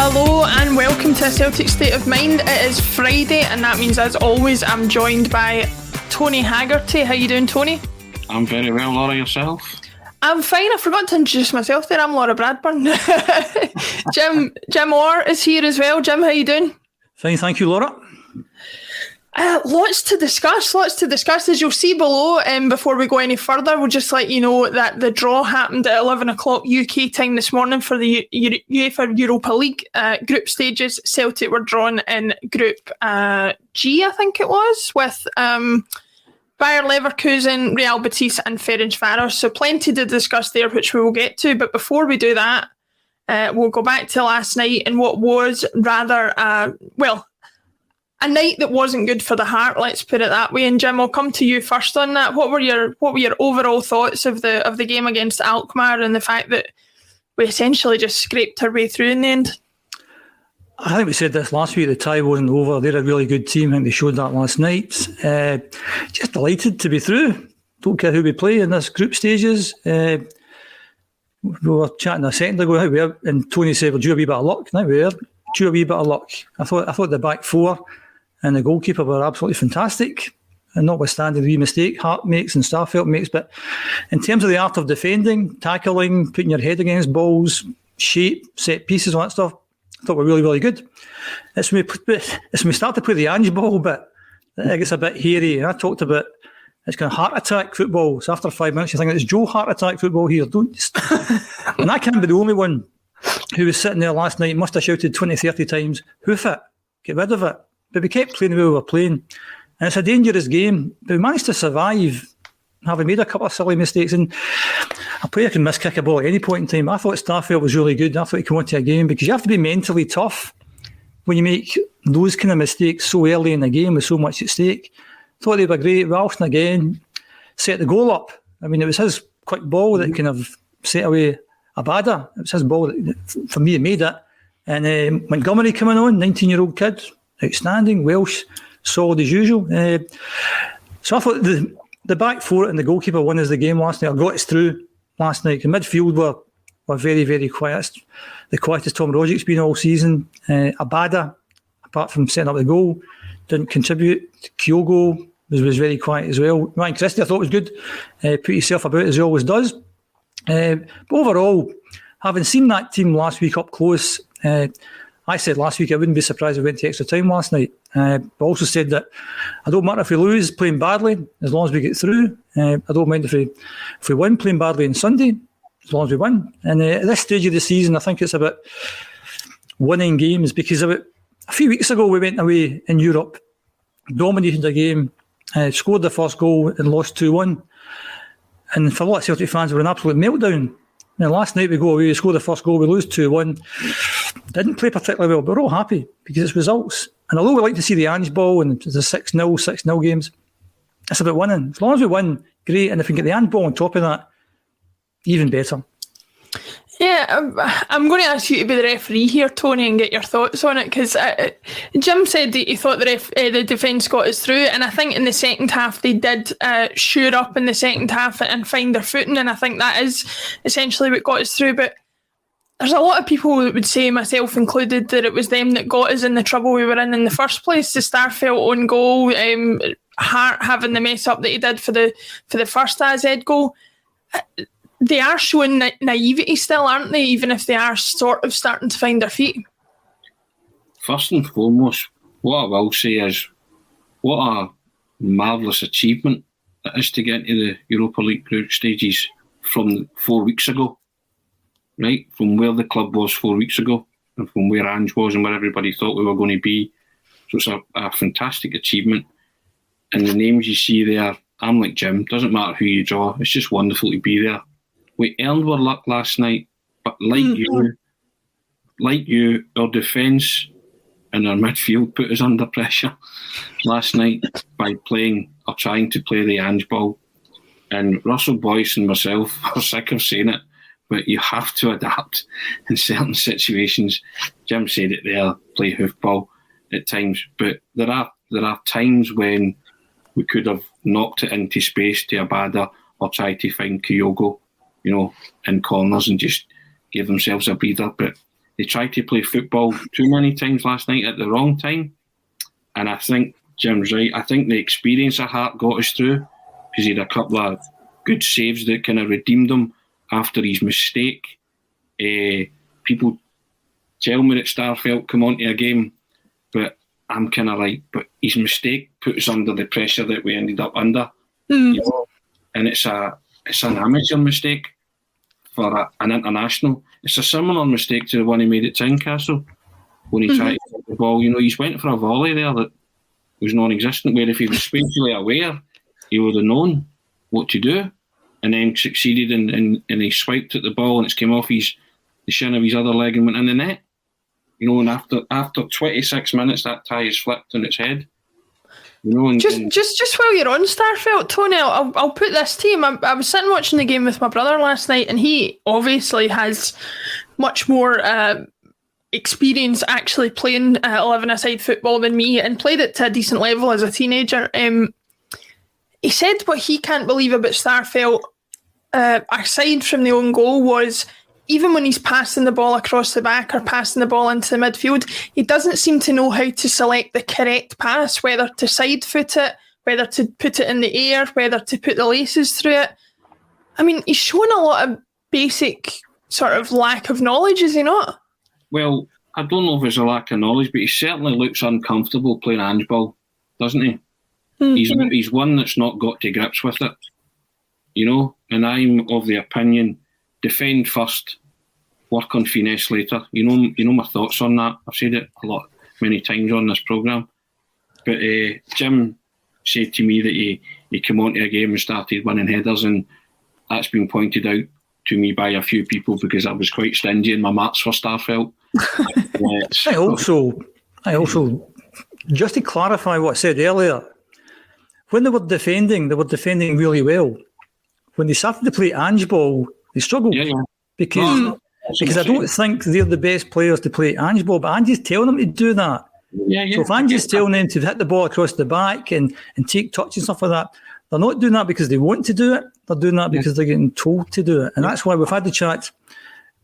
Hello and welcome to Celtic State of Mind. It is Friday and that means, as always, I'm joined by Tony Haggerty. How you doing, Tony? I'm very well. Laura, yourself? I'm fine. I forgot to introduce myself there. I'm Laura Bradburn. Jim Orr is here as well. Jim, how you doing? Fine, thank you, Laura. Lots to discuss. As you'll see below, before we go any further, we'll just let you know that the draw happened at 11 o'clock UK time this morning for the UEFA Europa League group stages. Celtic were drawn in Group G, I think it was, with Bayer Leverkusen, Real Betis and Ferencvaros. So plenty to discuss there, which we will get to. But before we do that, we'll go back to last night and what was rather, a night that wasn't good for the heart, let's put it that way. And Jim, I'll come to you first on that. What were your overall thoughts of the game against Alkmaar and the fact that we essentially just scraped our way through in the end? I think we said this last week, the tie wasn't over. They're a really good team. I think they showed that last night. Just delighted to be through. Don't care who we play in this group stages. We were chatting a second ago, and Tony said, we'll do a wee bit of luck. Now we are due a wee bit of luck. I thought the back four and the goalkeeper were absolutely fantastic, and notwithstanding the wee mistake Hart makes and Starfelt makes, but in terms of the art of defending, tackling, putting your head against balls, shape, set pieces, all that stuff, I thought were really, really good. It's when we start to play the Ange ball, but it gets a bit hairy, and I talked about it's kind of heart attack football. So after 5 minutes, you think it's Joe heart attack football here. And I can't be the only one who was sitting there last night, must have shouted 20, 30 times, hoof it, get rid of it. But we kept playing the way we were playing. And it's a dangerous game, but we managed to survive, having made a couple of silly mistakes. And a player can miskick a ball at any point in time. I thought Starfelt was really good. I thought he came onto a game because you have to be mentally tough when you make those kind of mistakes so early in the game with so much at stake. Thought they were great. Ralston again set the goal up. I mean, it was his quick ball that kind of set away Abada. It was his ball that, for me, it made it. And Montgomery coming on, 19-year-old kid, outstanding, Welsh, solid as usual. So I thought the back four and the goalkeeper won us the game last night. I got us through last night. The midfield were very, very quiet. It's the quietest Tom Rogic's been all season. Abada, apart from setting up the goal, didn't contribute. Kyogo was very quiet as well. Ryan Christie I thought was good. Put yourself about as he always does. But overall, having seen that team last week up close, I said last week I wouldn't be surprised if we went to extra time last night. But also said that I don't matter if we lose playing badly as long as we get through. I don't mind if we win playing badly on Sunday as long as we win. And at this stage of the season, I think it's about winning games, because about a few weeks ago we went away in Europe, dominated the game, scored the first goal and lost 2-1. And for a lot of Celtic fans, we were an absolute meltdown. Now, last night we go away, we score the first goal, we lose 2-1. Didn't play particularly well, but we're all happy because it's results. And although we like to see the Ange ball and the 6-0, 6-0 games, it's about winning. As long as we win, great. And if we can get the Ange ball on top of that, even better. Yeah, I'm going to ask you to be the referee here, Tony, and get your thoughts on it, because Jim said that he thought the defence got us through, and I think in the second half they did shore up in the second half and find their footing, and I think that is essentially what got us through. But there's a lot of people that would say, myself included, that it was them that got us in the trouble we were in the first place. The Starfelt own goal, Hart having the mess up that he did for the first AZ goal. They are showing naivety still, aren't they? Even if they are sort of starting to find their feet. First and foremost, what I will say is, what a marvellous achievement it is to get into the Europa League group stages from 4 weeks ago, right? From where the club was 4 weeks ago, and from where Ange was and where everybody thought we were going to be. So it's a fantastic achievement. And the names you see there, I'm like Jim, doesn't matter who you draw, it's just wonderful to be there. We earned our luck last night, but like you, our defence and our midfield put us under pressure last night by playing or trying to play the Ange ball. And Russell Boyce and myself are sick of saying it, but you have to adapt in certain situations. Jim said it there, play hoofball at times, but there are times when we could have knocked it into space to Abada or tried to find Kyogo, in corners and just give themselves a breather. But they tried to play football too many times last night at the wrong time. And I think Jim's right. I think the experience of Hart got us through because he had a couple of good saves that kind of redeemed him after his mistake. People tell me that Starfelt come onto a game, but I'm kind of like, but his mistake put us under the pressure that we ended up under. You know? And it's an amateur mistake for an international. It's a similar mistake to the one he made at Tynecastle when he tried to get the ball. You know, he's went for a volley there that was non-existent, where if he was spatially aware, he would have known what to do, and then succeeded and he swiped at the ball and it's came off the shin of his other leg and went in the net. You know, and after 26 minutes, that tie is flipped on its head. You know, just while you're on Starfelt, Tony, I'll put this to him. I was sitting watching the game with my brother last night, and he obviously has much more experience actually playing 11-a-side football than me, and played it to a decent level as a teenager. He said what he can't believe about Starfelt, aside from the own goal, was even when he's passing the ball across the back or passing the ball into the midfield, he doesn't seem to know how to select the correct pass, whether to side foot it, whether to put it in the air, whether to put the laces through it. I mean, he's showing a lot of basic sort of lack of knowledge, is he not? Well, I don't know if it's a lack of knowledge, but he certainly looks uncomfortable playing handball, doesn't he? Mm-hmm. He's one that's not got to grips with it, you know. And I'm of the opinion, defend first, work on finesse later. You know my thoughts on that. I've said it many times on this programme. But Jim said to me that he came onto a game and started winning headers, and that's been pointed out to me by a few people because I was quite stingy in my marks for Starfelt. I also, just to clarify what I said earlier, when they were defending really well. When they started to play Ange ball, they struggled. Because I don't think they're the best players to play Ange ball, but Ange's telling them to do that. So if Ange's telling them to hit the ball across the back and take touch and stuff like that, they're not doing that because they want to do it. They're doing that because they're getting told to do it. And that's why we've had the chat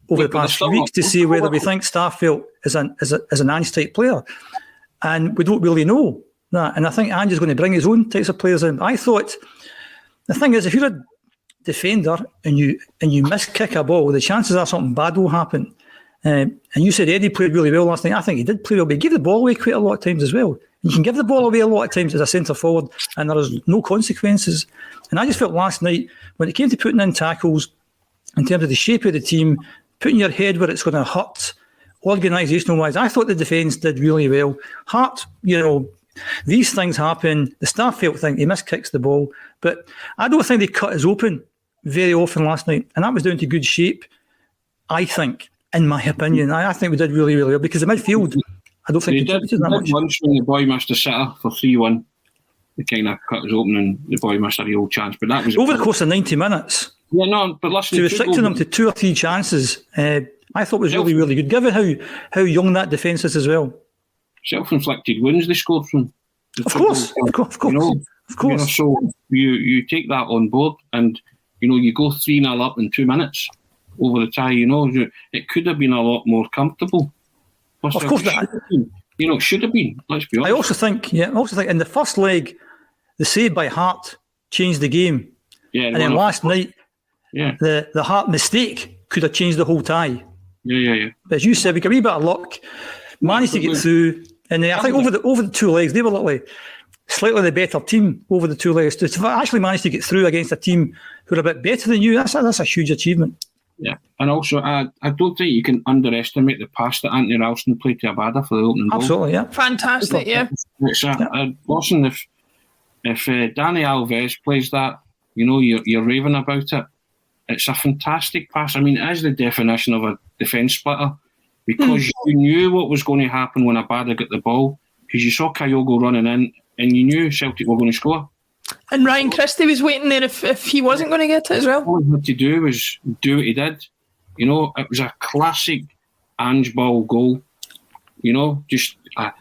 over the past few weeks to see whether we think Starfelt is an Ange-type player. And we don't really know that. And I think Ange is going to bring his own types of players in. I thought, the thing is, if you're a defender and you miss-kick a ball, the chances are something bad will happen. And you said Eddie played really well last night. I think he did play well, but he gave the ball away quite a lot of times as well. You can give the ball away a lot of times as a centre-forward and there is no consequences. And I just felt last night, when it came to putting in tackles, in terms of the shape of the team, putting your head where it's going to hurt, organisational-wise, I thought the defence did really well. Hart, you know, these things happen. The Starfelt thing, he miskicks the ball. But I don't think they cut us open very often last night. And that was down to good shape, I think, in my opinion. I think we did really, really well because the midfield, I don't think they did that much. Once when the boy missed a sitter for 3-1, they kind of cut us open and the boy missed a real chance. But that was over the course of 90 minutes. Yeah, no, but listen, to restricting them to 2 or 3 chances, I thought was really, really good, given how young that defence is as well. Self-inflicted wounds they scored from. Of course. You know, so you take that on board and, you know, you go 3-0 up in 2 minutes over the tie, you know, it could have been a lot more comfortable. Of course, it should have been, let's be honest. I also think in the first leg, the save by Hart changed the game. Yeah, and then last night, the Hart mistake could have changed the whole tie. Yeah. But as you said, we got a wee bit of luck, managed to get through, and I think over the 2 legs, they were slightly the better team over the 2 legs. To actually manage to get through against a team who are a bit better than you, that's a huge achievement. Yeah, and also I don't think you can underestimate the pass that Anthony Ralston played to Abada for the opening goal. Absolutely, yeah. Fantastic, yeah. Listen, if Dani Alves plays that, you know, you're raving about it. It's a fantastic pass. I mean, it is the definition of a defence splitter because you knew what was going to happen when Abada got the ball because you saw Kyogo running in and you knew Celtic were going to score. And Ryan Christie was waiting there if he wasn't going to get it as well. All he had to do was do what he did. You know, it was a classic Ange ball goal. You know, just a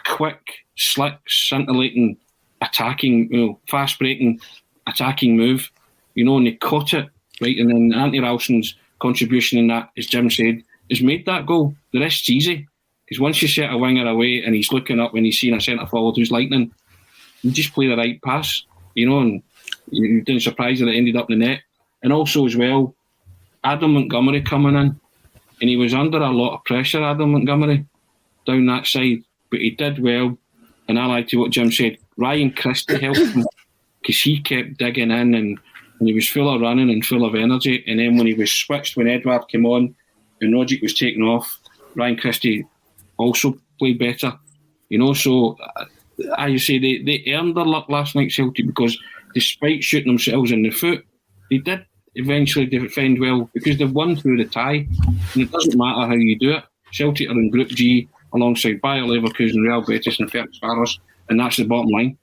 quick, slick, scintillating, attacking, fast-breaking, attacking move. You know, and he caught it, right? And then Anthony Ralston's contribution in that, as Jim said, has made that goal. The rest's easy. Because once you set a winger away and he's looking up when he's seen a centre forward who's lightning, you just play the right pass, and you didn't surprise that it ended up in the net. And also as well, Adam Montgomery coming in, and he was under a lot of pressure, Adam Montgomery, down that side, but he did well. And I like to what Jim said, Ryan Christie helped him because he kept digging in and he was full of running and full of energy. And then when he was switched, when Edward came on and Rogic was taken off, Ryan Christie also played better. So as you say, they earned their luck last night, Celtic, because despite shooting themselves in the foot, they did eventually defend well because they've won through the tie. And it doesn't matter how you do it. Celtic are in Group G alongside Bayer Leverkusen, Real Betis and Ferencvaros, and that's the bottom line.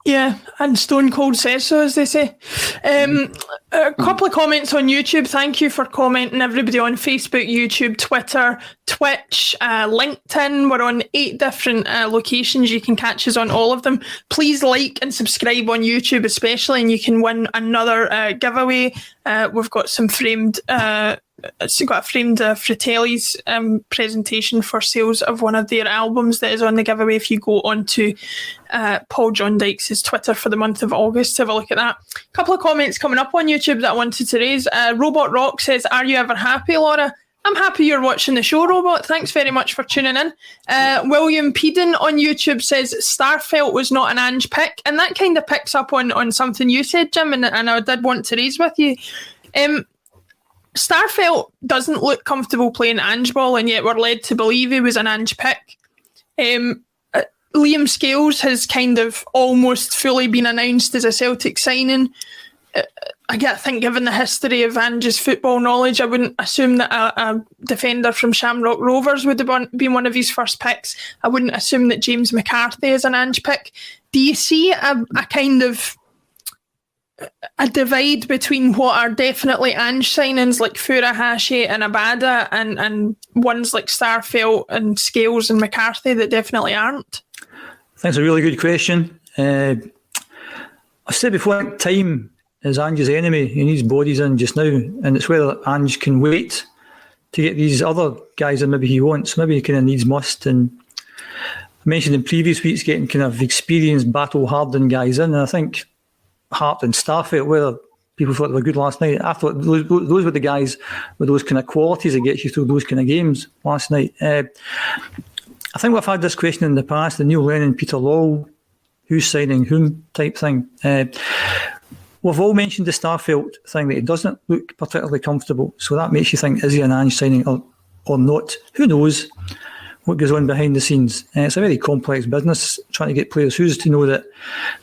Yeah, and Stone Cold says so, as they say. A couple of comments on YouTube. Thank you for commenting, everybody on Facebook, YouTube, Twitter, Twitch, LinkedIn. We're on 8 different locations. You can catch us on all of them. Please like and subscribe on YouTube especially, and you can win another giveaway. We've got some framed... It's got a framed Fratelli's presentation for sales of one of their albums that is on the giveaway. If you go onto Paul John Dykes' Twitter for the month of August, have a look at that. A couple of comments coming up on YouTube that I wanted to raise. Robot Rock says, "Are you ever happy, Laura?" I'm happy you're watching the show, Robot. Thanks very much for tuning in. William Peden on YouTube says, "Starfelt was not an Ange pick," and that kind of picks up on something you said, Jim, and I did want to raise with you. Starfelt doesn't look comfortable playing Ange ball, and yet we're led to believe he was an Ange pick. Liam Scales has kind of almost fully been announced as a Celtic signing. I think given the history of Ange's football knowledge, I wouldn't assume that a defender from Shamrock Rovers would have been one of his first picks. I wouldn't assume that James McCarthy is an Ange pick. Do you see a kind of a divide between what are definitely Ange signings like Furuhashi and Abada and ones like Starfelt and Scales and McCarthy that definitely aren't? I think it's a really good question. I said before, time is Ange's enemy. He needs bodies in just now, and it's whether Ange can wait to get these other guys in maybe he wants. Maybe he kind of needs must. And I mentioned in previous weeks getting kind of experienced, battle-hardened guys in, and I think Hart and Starfelt, whether people thought they were good last night, I thought those were the guys with those kind of qualities that get you through those kind of games last night. I think we've had this question in the past, the Neil Lennon, Peter Lawwell, who's signing whom type thing. We've all mentioned the Starfelt thing, that he doesn't look particularly comfortable, so that makes you think, is he an Ange signing or not? Who knows what goes on behind the scenes? It's a very complex business trying to get players. Who's to know that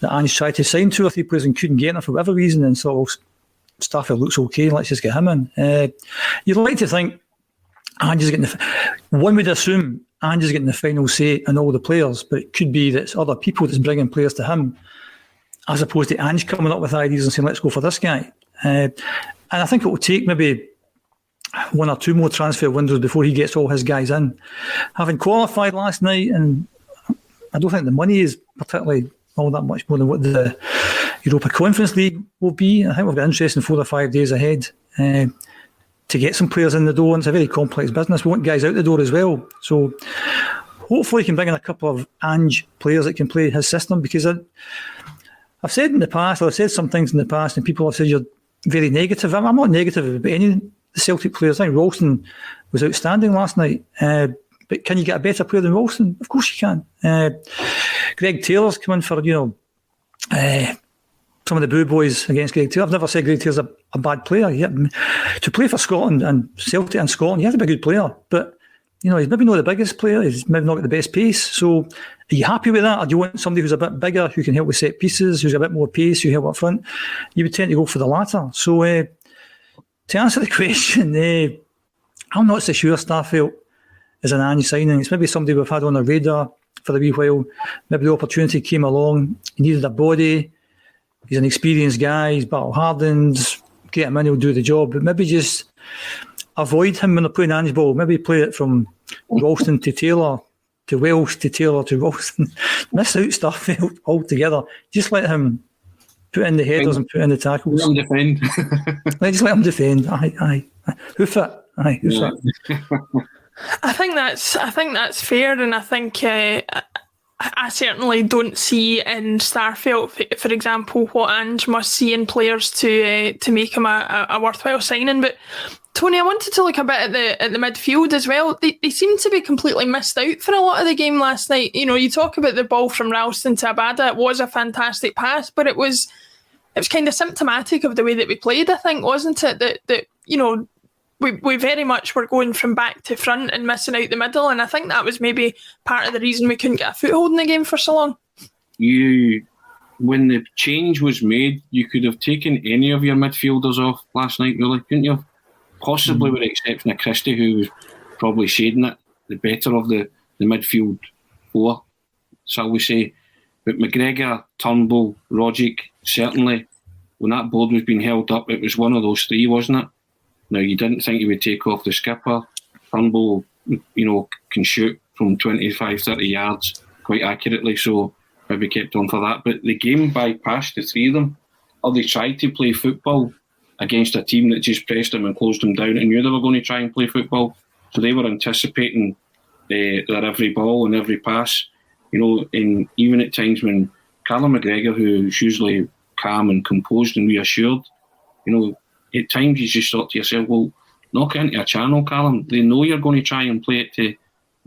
Ange tried to sign 2 or 3 players and couldn't get them for whatever reason, and so, well, Starfelt looks okay, let's just get him in. You'd like to think Ange is getting one would assume Ange is getting the final say on all the players, but it could be that it's other people that's bringing players to him, as opposed to Ange coming up with ideas and saying, let's go for this guy. And I think it will take maybe 1 or 2 more transfer windows before he gets all his guys in. Having qualified last night, and I don't think the money is particularly all that much more than what the Europa Conference League will be. I think we've got interest in 4 or 5 days ahead to get some players in the door. And it's a very complex business. We want guys out the door as well. So hopefully he can bring in a couple of Ange players that can play his system, because I've said in the past, or I've said some things in the past, and people have said you're very negative. I'm not negative about any of the Celtic players. I think Ralston was outstanding last night. But can you get a better player than Ralston? Of course you can. Greg Taylor's come in for, some of the boo boys against Greg Taylor. I've never said Greg Taylor's a bad player. To play for Scotland and Celtic and Scotland, he has to be a good player. But, he's maybe not the biggest player. He's maybe not got the best pace. So are you happy with that? Or do you want somebody who's a bit bigger, who can help with set pieces, who's a bit more pace, who help up front? You would tend to go for the latter. So to answer the question, I'm not so sure Starfelt is an Ange signing. It's maybe somebody we've had on our radar for a wee while. Maybe the opportunity came along. He needed a body. He's an experienced guy. He's battle-hardened. Get him in, he'll do the job. But maybe just avoid him when they're playing Ange ball. Maybe play it from Ralston to Taylor, to Welsh to Taylor to Ralston. Miss out Starfelt altogether. Just let him put in the headers and put in the tackles. Let him defend. Just let him defend. Aye. Hoof it. Aye, Yeah. I think that's fair, and I think I certainly don't see in Starfelt, for example, what Ange must see in players to make him a worthwhile signing. But Tony, I wanted to look a bit at the midfield as well. They seem to be completely missed out for a lot of the game last night. You know, you talk about the ball from Ralston to Abada. It was a fantastic pass, but it was kind of symptomatic of the way that we played, I think, wasn't it? That you know, we very much were going from back to front and missing out the middle, and I think that was maybe part of the reason we couldn't get a foothold in the game for so long. When the change was made, you could have taken any of your midfielders off last night, really, couldn't you? Possibly with the exception of Christie, who was probably shading it, the better of the midfield four, shall we say. But McGregor, Turnbull, Rogic, certainly, when that board was being held up, it was one of those three, wasn't it? Now, you didn't think he would take off the skipper. Turnbull, you know, can shoot from 25, 30 yards quite accurately, so maybe kept on for that. But the game bypassed the three of them, or they tried to play football against a team that just pressed them and closed them down and knew they were going to try and play football. So they were anticipating their every ball and every pass. You know, and even at times when Callum McGregor, who's usually calm and composed and reassured, you know, at times you just thought to yourself, well, knock it into a channel, Callum. They know you're going to try and play it to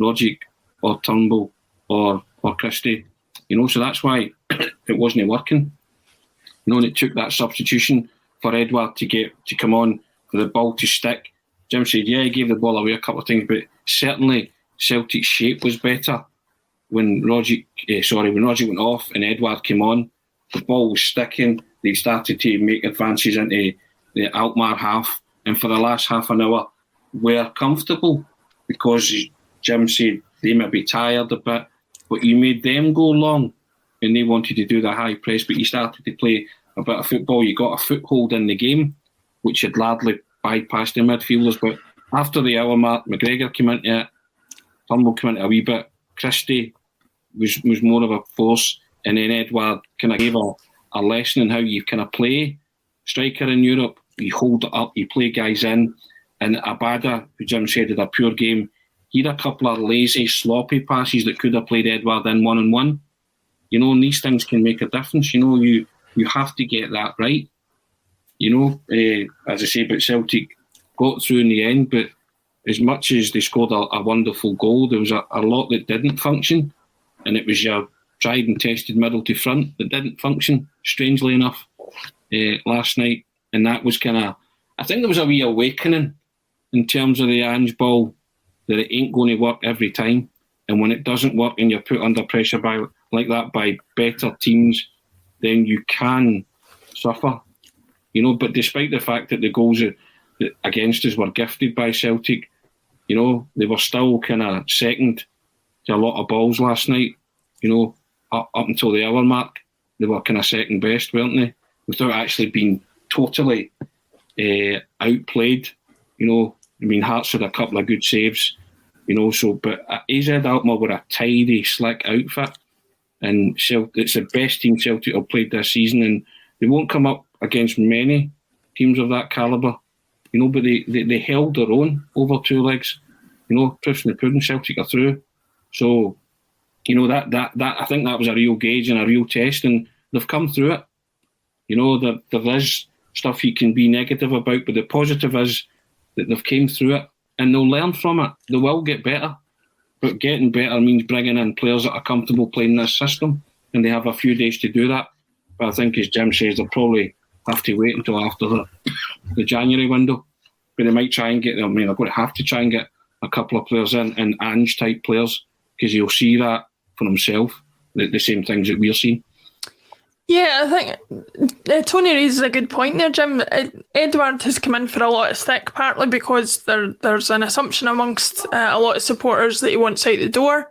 Rogic or Turnbull or Christie. You know, so that's why it wasn't working. You know, and it took that substitution for Edouard to come on, for the ball to stick. Jim said, yeah, he gave the ball away a couple of times, but certainly Celtic's shape was better when Rogic went off and Edouard came on. The ball was sticking. They started to make advances into the Alkmaar half, and for the last half an hour were comfortable because Jim said they may be tired a bit, but you made them go long and they wanted to do the high press, but you started to play a bit of football. You got a foothold in the game, which had largely bypassed the midfielders. But after the hour mark, McGregor came into it, Turnbull came into a wee bit, Christie was more of a force, and then Edouard kind of gave a lesson in how you kind of play striker in Europe. You hold it up, you play guys in, and Abada, who Jim said had a pure game, he had a couple of lazy, sloppy passes that could have played Edouard in one-on-one. You know, and these things can make a difference. You know, you have to get that right. You know, as I say about Celtic, got through in the end, but as much as they scored a wonderful goal, there was a lot that didn't function, and it was your tried and tested middle to front that didn't function, strangely enough, last night. And that was kind of, I think there was a wee awakening in terms of the Ange ball, that it ain't going to work every time. And when it doesn't work and you're put under pressure like that by better teams, then you can suffer. You know, but despite the fact that the goals against us were gifted by Celtic, you know, they were still kind of second to a lot of balls last night. You know, up until the hour mark, they were kind of second best, weren't they? Without actually being totally outplayed. You know, I mean, Hearts had a couple of good saves, you know, so, but AZ Alkmaar were a tidy, slick outfit, and it's the best team Celtic have played this season, and they won't come up against many teams of that calibre, you know, but they held their own over two legs, you know, proofs in the pudding. Celtic are through. So, you know, that I think that was a real gauge and a real test, and they've come through it. You know, there is stuff you can be negative about, but the positive is that they've came through it and they'll learn from it. They will get better, but getting better means bringing in players that are comfortable playing this system, and they have a few days to do that. But I think, as Jim says, they'll probably have to wait until after the January window. But they might try and get, I mean, they're going to have to try and get a couple of players in, and Ange-type players, because he'll see that for himself, the same things that we're seeing. Yeah, I think Tony raises a good point there, Jim. Edouard has come in for a lot of stick, partly because there's an assumption amongst a lot of supporters that he wants out the door.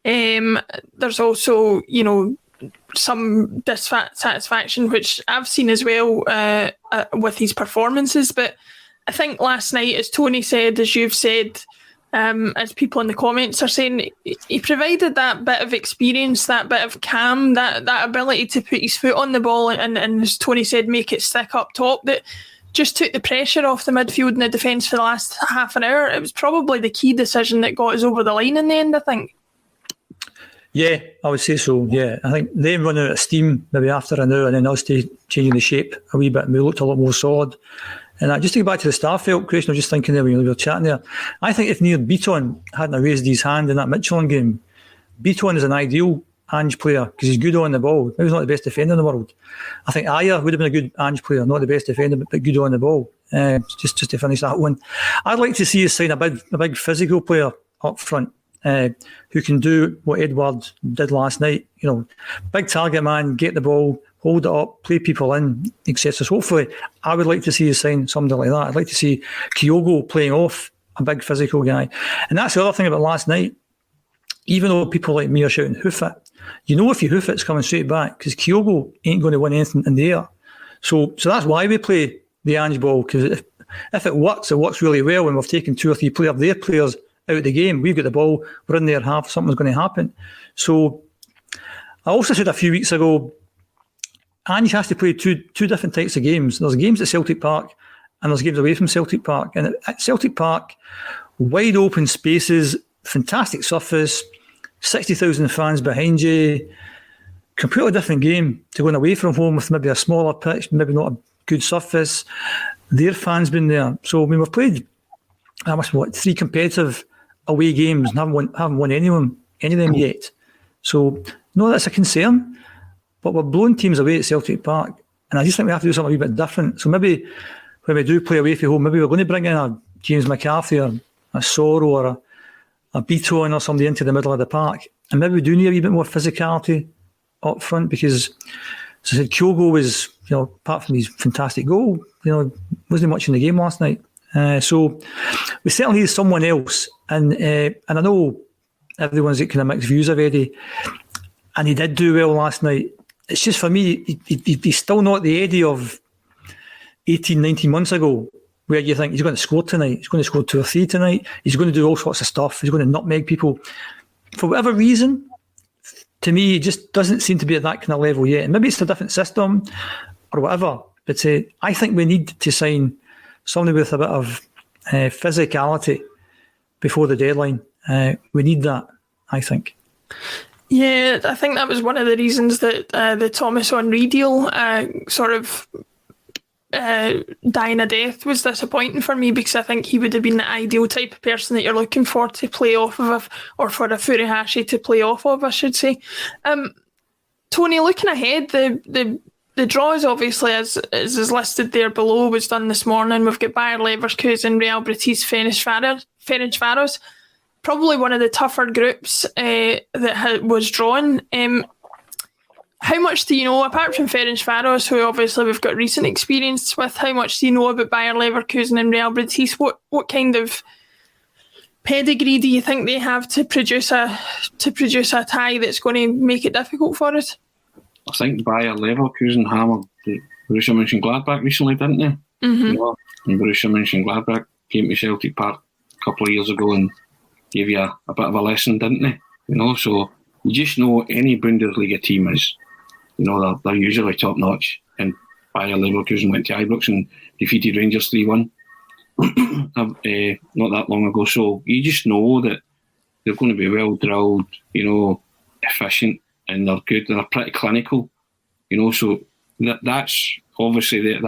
There's also, you know, some dissatisfaction, which I've seen as well with his performances. But I think last night, as Tony said, as you've said, as people in the comments are saying, he provided that bit of experience, that bit of calm, that ability to put his foot on the ball and as Tony said, make it stick up top, that just took the pressure off the midfield and the defence for the last half an hour. It was probably the key decision that got us over the line in the end, I think. Yeah, I would say so, yeah. I think them running out of steam maybe after an hour and then us changing the shape a wee bit and we looked a lot more solid. And just to go back to the Starfelt question, I was just thinking there when you were chatting there, I think if Neil Beaton hadn't raised his hand in that Michelin game, Beaton is an ideal Ange player because he's good on the ball. Maybe he's not the best defender in the world. I think Ayer would have been a good Ange player, not the best defender, but good on the ball. Just to finish that one, I'd like to see us sign a big physical player up front who can do what Edward did last night. You know, big target man, get the ball, hold it up, play people in, etc. So hopefully, I would like to see us sign somebody like that. I'd like to see Kyogo playing off a big physical guy, and that's the other thing about last night. Even though people like me are shouting hoof it, you know if you hoof it, it's coming straight back because Kyogo ain't going to win anything in the air. So that's why we play the Ange ball, because if it works really well when we've taken 2 or 3 their players out of the game. We've got the ball, we're in their half, something's going to happen. So I also said a few weeks ago, Ange has to play two different types of games. There's games at Celtic Park and there's games away from Celtic Park. And at Celtic Park, wide open spaces, fantastic surface, 60,000 fans behind you, completely different game to going away from home with maybe a smaller pitch, maybe not a good surface. Their fans been there. So I mean, we've played 3 competitive away games and haven't won any of them yet. So no, that's a concern. But we're blowing teams away at Celtic Park, and I just think we have to do something a wee bit different. So maybe when we do play away from home, maybe we're going to bring in a James McCarthy or a Sorrow or a Beaton or somebody into the middle of the park, and maybe we do need a wee bit more physicality up front because, as I said, Kyogo was, apart from his fantastic goal, wasn't much in the game last night. So we certainly need someone else, and I know everyone's got kind of mixed views of Eddie, and he did do well last night. It's just for me, he's still not the Eddie of 18, 19 months ago, where you think he's going to score tonight, he's going to score 2 or 3 tonight, he's going to do all sorts of stuff, he's going to nutmeg people. For whatever reason, to me, he just doesn't seem to be at that kind of level yet. And maybe it's a different system or whatever, but I think we need to sign somebody with a bit of physicality before the deadline. We need that, I think. Yeah, I think that was one of the reasons that the Thomas Henry deal sort of dying a death was disappointing for me, because I think he would have been the ideal type of person that you're looking for to play off of, or for a Furuhashi to play off of, I should say. Tony, looking ahead, the draw is obviously, as is listed there below, was done this morning. We've got Bayer Leverkusen, Real Betis, Ferencvaros. Probably one of the tougher groups that was drawn. How much do you know, apart from Ferencvaros, who obviously we've got recent experience with, how much do you know about Bayer Leverkusen and Real Betis? What kind of pedigree do you think they have to produce a tie that's going to make it difficult for us? I think Bayer Leverkusen hammered Borussia Mönchengladbach recently, didn't they? Mm-hmm. And Borussia Mönchengladbach came to Celtic Park a couple of years ago and gave you a bit of a lesson, didn't they? So you just know any Bundesliga team is, they're usually top notch. And Bayer Leverkusen went to Ibrox and defeated Rangers 3-1 not that long ago. So you just know that they're going to be well drilled, efficient, and they're good. They're pretty clinical, So that's obviously they're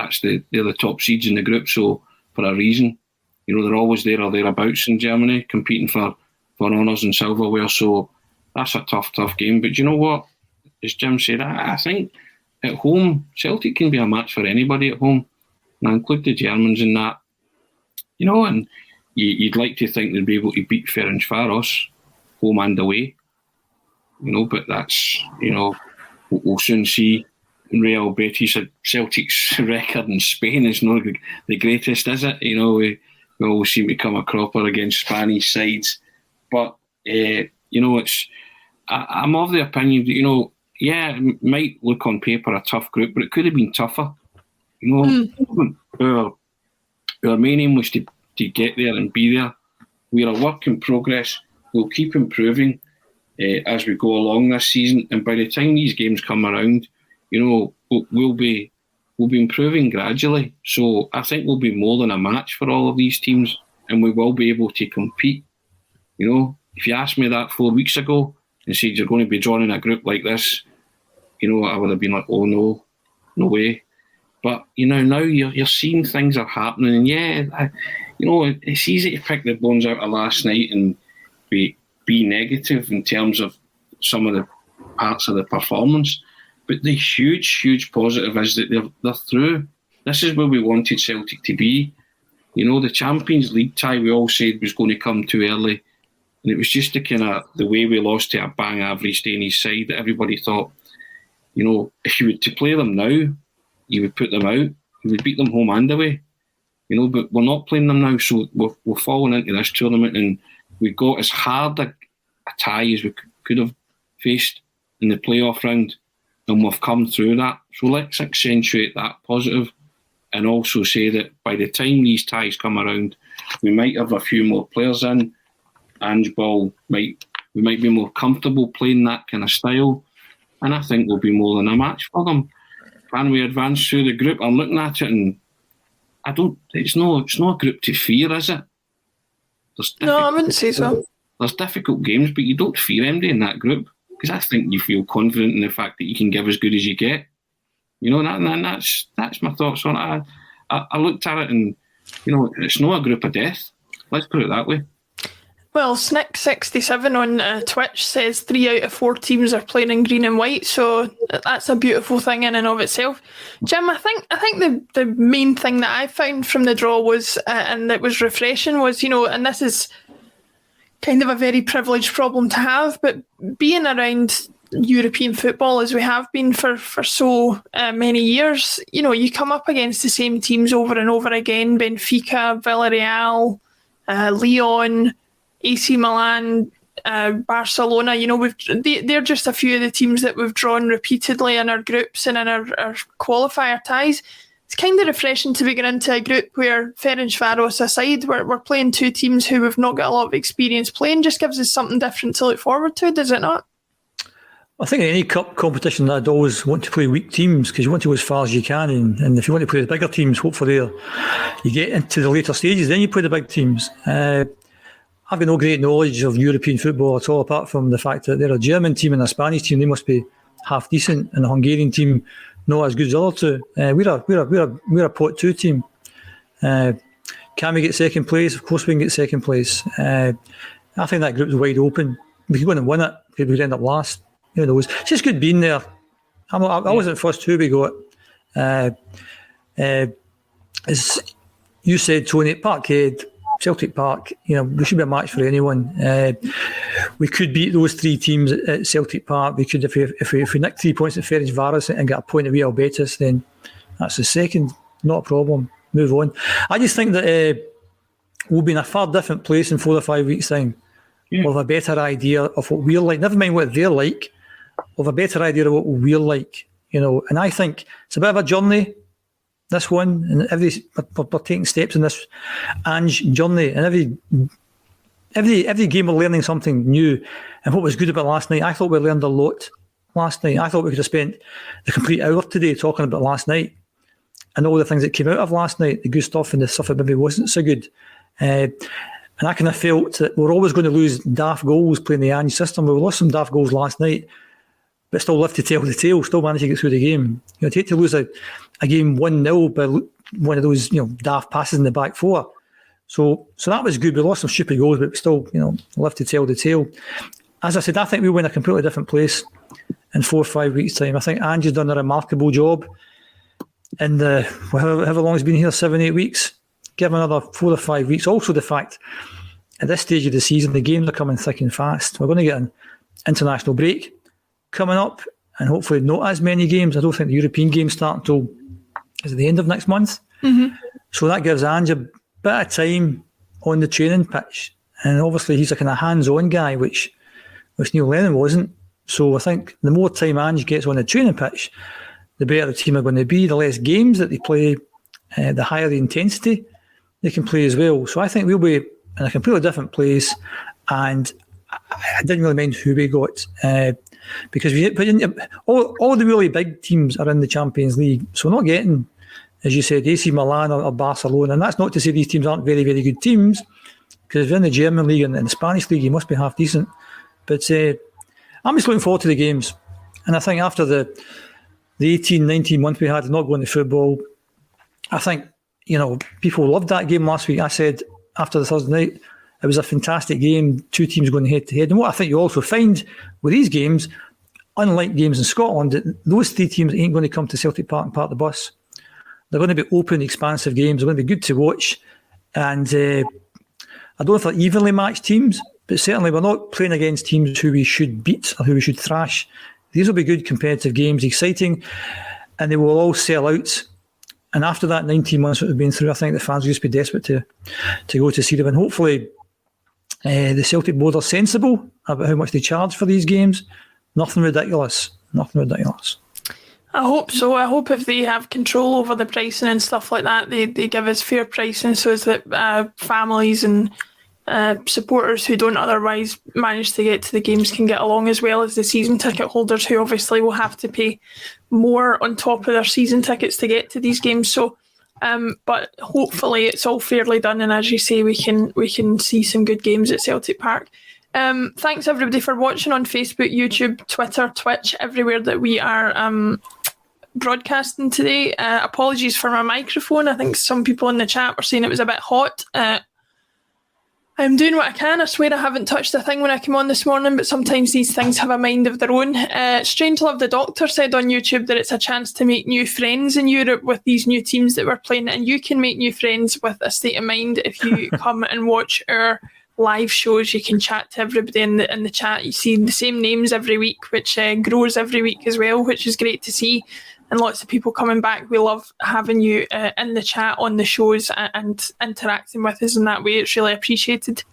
the top seeds in the group. So for a reason. They're always there or thereabouts in Germany, competing for honours and silverware. So that's a tough game. But you know what? As Jim said, I think at home, Celtic can be a match for anybody at home. And I include the Germans in that. And you'd like to think they'd be able to beat Ferencvaros home and away. But that's, we'll soon see. Real Betis, Celtic's record in Spain is not the greatest, is it? We always seem to come a cropper against Spanish sides. But, I'm of the opinion that, it might look on paper a tough group, but it could have been tougher. Our main aim was to get there and be there. We're a work in progress. We'll keep improving as we go along this season. And by the time these games come around, we'll be we'll be improving gradually. So I think we'll be more than a match for all of these teams, and we will be able to compete. You know, if you asked me that 4 weeks ago and said you're going to be drawn in a group like this, you know, I would have been like, oh no, no way. But, you know, now you're seeing things are happening. And yeah, you know, it's easy to pick the bones out of last night and be negative in terms of some of the parts of the performance. But the huge positive is that they're through. This is where we wanted Celtic to be. You know, the Champions League tie we all said was going to come too early. And it was just the way we lost to a bang average Danish side that everybody thought, you know, if you were to play them now, you would put them out. You would beat them home and away. You know, but we're not playing them now, so we're falling into this tournament, and we got as hard a tie as we could have faced in the playoff round, and we've come through that. So let's accentuate that positive, and also say that by the time these ties come around, we might have a few more players in. Ange Ball we might be more comfortable playing that kind of style, and I think we'll be more than a match for them. Can we advance through the group? I'm looking at it, and it's not a group to fear, is it? No, I wouldn't say so. There's difficult games, but you don't fear anybody in that group, because I think you feel confident in the fact that you can give as good as you get. You know, and that's my thoughts on it. I looked at it, and you know, it's not a group of death. Let's put it that way. Well, Snick67 on Twitch says 3 out of 4 teams are playing in green and white, so that's a beautiful thing in and of itself. Jim, I think the main thing that I found from the draw was, and that was refreshing, was, you know, and this is kind of a very privileged problem to have, but being around European football as we have been for so many years, you know, you come up against the same teams over and over again: Benfica, Villarreal, Lyon, AC Milan, Barcelona. You know, they're just a few of the teams that we've drawn repeatedly in our groups and in our qualifier ties. It's kind of refreshing to be going into a group where, Ferencvaros aside, we're playing 2 teams who we've not got a lot of experience playing. Just gives us something different to look forward to, does it not? I think in any cup competition, I'd always want to play weak teams, because you want to go as far as you can, and if you want to play the bigger teams, hopefully you get into the later stages, then you play the big teams. I've got no great knowledge of European football at all, apart from the fact that they're a German team and a Spanish team. They must be half decent, and the Hungarian team not as good as the other two. We're a pot 2 team. Can we get second place? Of course we can get second place. I think that group's wide open. We could go and win it. We could end up last. Who knows? It's just good being there. I wasn't first who we got. As you said, Tony, Parkhead, Celtic Park, you know, we should be a match for anyone. We could beat those 3 teams at Celtic Park. We could, if we nick 3 points at Ferencvaros and get a point at Real Betis, then that's the second. Not a problem. Move on. I just think that we'll be in a far different place in 4 or 5 weeks' time. Yeah. We'll have a better idea of what we're like. Never mind what they're like. We'll have a better idea of what we're like, you know. And I think it's a bit of a journey, this one, and we're taking steps in this Ange journey, and every game we're learning something new. And what was good about last night, I thought we learned a lot last night. I thought we could have spent the complete hour today talking about last night and all the things that came out of last night, the good stuff and the stuff that maybe wasn't so good. And I kind of felt that we're always going to lose daft goals playing the Ange system. We lost some daft goals last night, but still lived to tell the tale, still managed to get through the game. You know, to lose a game 1-0 by one of those, you know, daft passes in the back 4. So that was good. We lost some stupid goals, but we still, you know, lived to tell the tale. As I said, I think we'll win a completely different place in 4 or 5 weeks' time. I think Ange has done a remarkable job in the however long he's been here, 7-8 weeks. Give him another 4 or 5 weeks. Also, the fact at this stage of the season, the games are coming thick and fast. We're going to get an international break coming up, and hopefully not as many games. I don't think the European games start until at the end of next month. Mm-hmm. So that gives Ange a bit of time on the training pitch, and obviously he's a kind of hands-on guy, which Neil Lennon wasn't. So I think the more time Ange gets on the training pitch, the better the team are going to be. The less games that they play, the higher the intensity they can play as well. So I think we'll be in a completely different place, and I didn't really mind who we got because all the really big teams are in the Champions League, so we're not getting, as you said, AC Milan or Barcelona. And that's not to say these teams aren't very, very good teams, because if you're in the German league and the Spanish league, you must be half decent. But I'm just looking forward to the games. And I think after the 18, 19 months we had of not going to football, I think, people loved that game last week. I said after the Thursday night, it was a fantastic game, two teams going head to head. And what I think you also find with these games, unlike games in Scotland, that those three teams ain't going to come to Celtic Park and park the bus. They're going to be open, expansive games. They're going to be good to watch. And I don't know if they're evenly matched teams, but certainly we're not playing against teams who we should beat or who we should thrash. These will be good competitive games, exciting, and they will all sell out. And after that 19 months that we've been through, I think the fans will just be desperate to go to see them. And hopefully the Celtic board are sensible about how much they charge for these games. Nothing ridiculous. I hope so. I hope if they have control over the pricing and stuff like that, they give us fair pricing so as that families and supporters who don't otherwise manage to get to the games can get along, as well as the season ticket holders who obviously will have to pay more on top of their season tickets to get to these games. So, but hopefully it's all fairly done, and as you say, we can see some good games at Celtic Park. Thanks everybody for watching on Facebook, YouTube, Twitter, Twitch, everywhere that we are broadcasting today. Apologies for my microphone. I think some people in the chat were saying it was a bit hot. I'm doing what I can. I swear I haven't touched a thing when I came on this morning, but sometimes these things have a mind of their own. Strangelove the Doctor said on YouTube that it's a chance to make new friends in Europe with these new teams that we're playing, and you can make new friends with A State of Mind if you come and watch our live shows. You can chat to everybody in the chat. You see the same names every week, which grows every week as well, which is great to see. And lots of people coming back. We love having you in the chat on the shows and interacting with us in that way. It's really appreciated.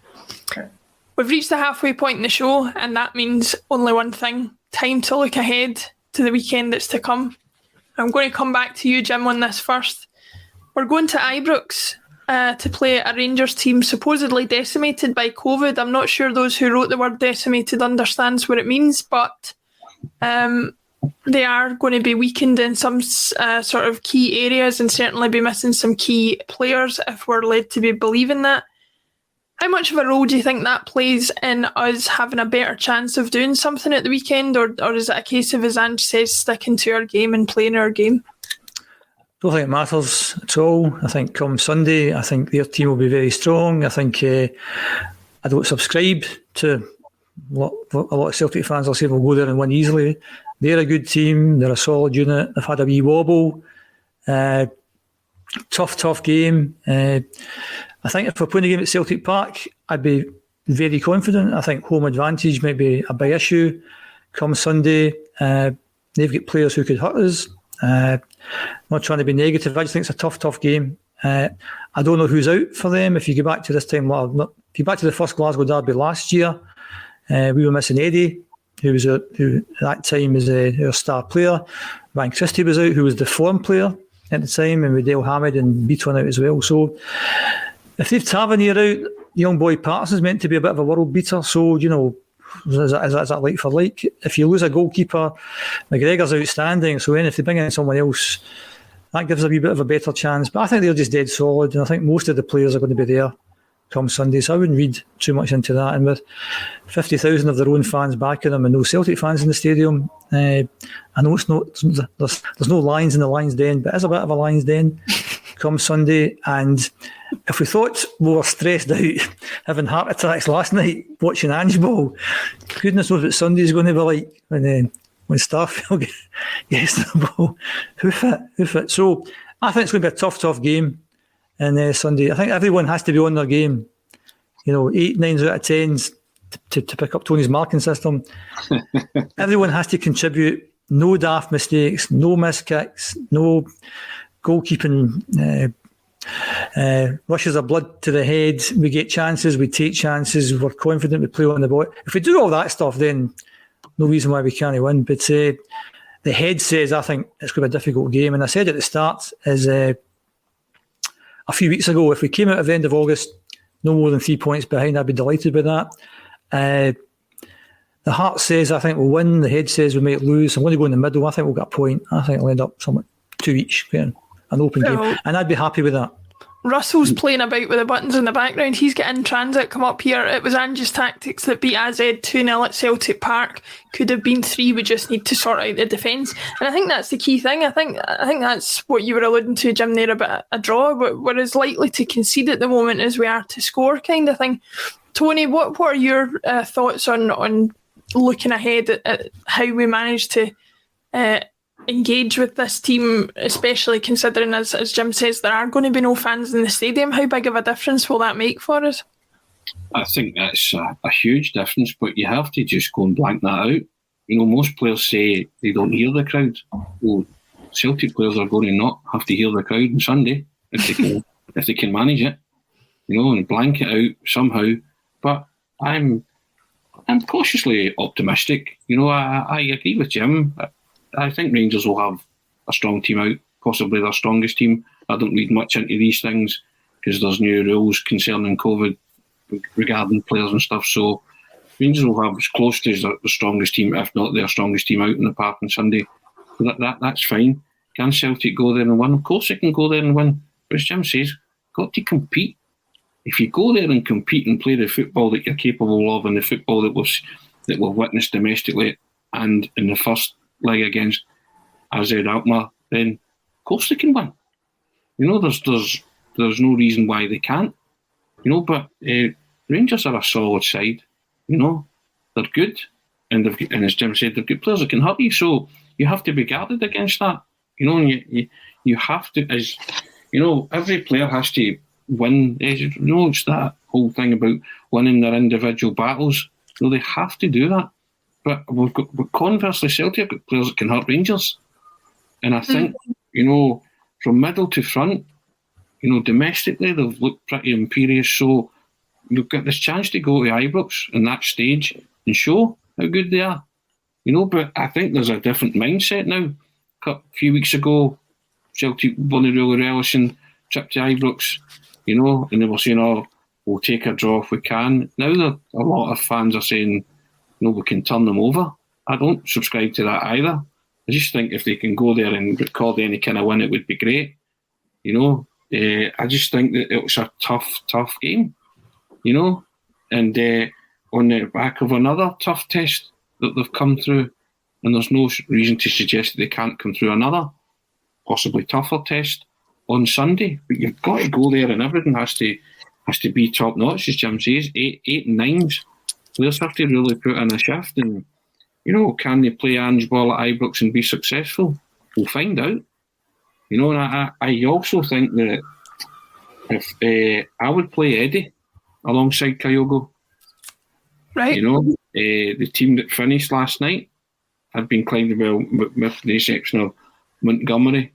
Okay. We've reached the halfway point in the show, and that means only one thing: time to look ahead to the weekend that's to come. I'm going to come back to you, Jim, on this first. We're going to Ibrox to play a Rangers team supposedly decimated by COVID. I'm not sure those who wrote the word decimated understands what it means, but they are going to be weakened in some sort of key areas and certainly be missing some key players if we're led to be believing that. How much of a role do you think that plays in us having a better chance of doing something at the weekend, or is it a case of, as Ange says, sticking to our game and playing our game? I don't think it matters at all. I think come Sunday, I think their team will be very strong. I think I don't subscribe to what a lot of Celtic fans will say will go there and win easily. They're a good team. They're a solid unit. They've had a wee wobble. Tough game. I think if we're playing a game at Celtic Park, I'd be very confident. I think home advantage might be a big issue come Sunday. They've got players who could hurt us. Not trying to be negative. I just think it's a tough game. I don't know who's out for them. If you go back to this time, if you go back to the first Glasgow derby last year, we were missing Eddie, who at that time was our star player. Ryan Christie was out, who was the form player at the time, and with Dale Hammond and Beaton out as well. So if they've Tavernier out, young boy Patterson's meant to be a bit of a world beater. So, is that like for like? If you lose a goalkeeper, McGregor's outstanding. So then if they bring in someone else, that gives a wee bit of a better chance. But I think they're just dead solid, and I think most of the players are going to be there come Sunday, so I wouldn't read too much into that. And with 50,000 of their own fans backing them and no Celtic fans in the stadium, I know there's no lions in the Lions Den, but it is a bit of a Lions Den come Sunday. And if we thought we were stressed out having heart attacks last night watching Ange Ball, goodness knows what Sunday's going to be like when Starfield gets the ball. Hoof it. So I think it's going to be a tough game. And Sunday, I think everyone has to be on their game. 8, 9 out of 10s to pick up Tony's marking system. Everyone has to contribute. No daft mistakes, no missed kicks, no goalkeeping rushes of blood to the head. We get chances, we take chances, we're confident, we play on the ball. If we do all that stuff, then no reason why we can't win. But the head says, I think it's going to be a difficult game. And I said at the start, a few weeks ago, if we came out at the end of August, no more than 3 points behind, I'd be delighted with that. The heart says I think we'll win. The head says we might lose. I'm going to go in the middle. I think we'll get a point. I think it'll end up somewhat 2 each. An open game. And I'd be happy with that. Russell's playing about with the buttons in the background. He's getting transit come up here. It was Angie's Tactics that beat AZ 2-0 at Celtic Park. Could have been 3. We just need to sort out the defence. And I think that's the key thing. I think that's what you were alluding to, Jim, there about a draw. We're as likely to concede at the moment as we are to score, kind of thing. Tony, what are your thoughts on looking ahead at how we manage to engage with this team, especially considering, as Jim says, there are going to be no fans in the stadium? How big of a difference will that make for us? I think that's a huge difference, but you have to just go and blank that out. Most players say they don't hear the crowd. Well, Celtic players are going to not have to hear the crowd on Sunday if they can manage it, and blank it out somehow. But I'm cautiously optimistic. I agree with Jim. I think Rangers will have a strong team out, possibly their strongest team. I don't read much into these things because there's new rules concerning COVID regarding players and stuff. So Rangers will have as close to the strongest team, if not their strongest team, out in the park on Sunday. So that's fine. Can Celtic go there and win? Of course they can go there and win. But as Jim says, got to compete. If you go there and compete and play the football that you're capable of, and the football that we've witnessed domestically and in the first leg against AZ Alkmaar, then of course they can win. There's no reason why they can't. But Rangers are a solid side. They're good, and as Jim said, they're good players that can hurt you. So you have to be guarded against that. And you have to, as every player has to win. It's that whole thing about winning their individual battles. They have to do that. But conversely, Celtic have got players that can hurt Rangers. And I think, from middle to front, domestically, they've looked pretty imperious. So you've got this chance to go to Ibrox in that stage and show how good they are. But I think there's a different mindset now. A few weeks ago, Celtic weren't really relishing trip to Ibrox, and they were saying, we'll take a draw if we can. Now a lot of fans are saying, we can turn them over. I don't subscribe to that either. I just think if they can go there and record any kind of win, it would be great. I just think that it's a tough game, and on the back of another tough test that they've come through, and there's no reason to suggest that they can't come through another, possibly tougher test on Sunday. But you've got to go there, and everything has to be top notch, as Jim says. 8 and 9s. Players have to really put in a shift, and can they play Ange ball at Ibrox and be successful? We'll find out. And I also think that if I would play Eddie alongside Kyogo, right? The team that finished last night had been climbed well, with the exception of Montgomery.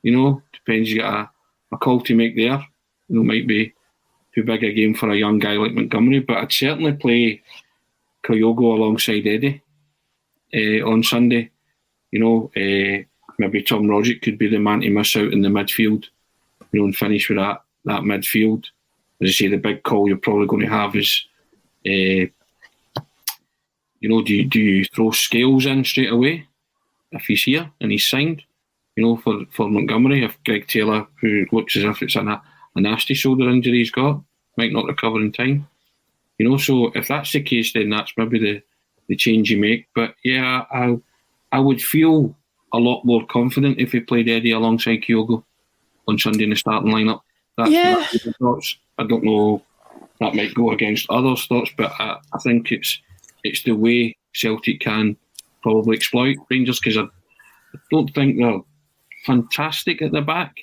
Depends. You got a call to make there. Might be too big a game for a young guy like Montgomery, but I'd certainly play Kyogo alongside Eddie on Sunday. Maybe Tom Rogic could be the man to miss out in the midfield, and finish with that midfield. As I say, the big call you're probably going to have is, do you throw Scales in straight away if he's here and he's signed? For Montgomery, if Greg Taylor, who looks as if it's a nasty shoulder injury he's got, might not recover in time. So if that's the case, then that's maybe the change you make. But yeah, I would feel a lot more confident if he played Eddie alongside Kyogo on Sunday in the starting lineup. That's my thoughts. I don't know, that might go against others' thoughts, but I think it's the way Celtic can probably exploit Rangers, because I don't think they're fantastic at the back.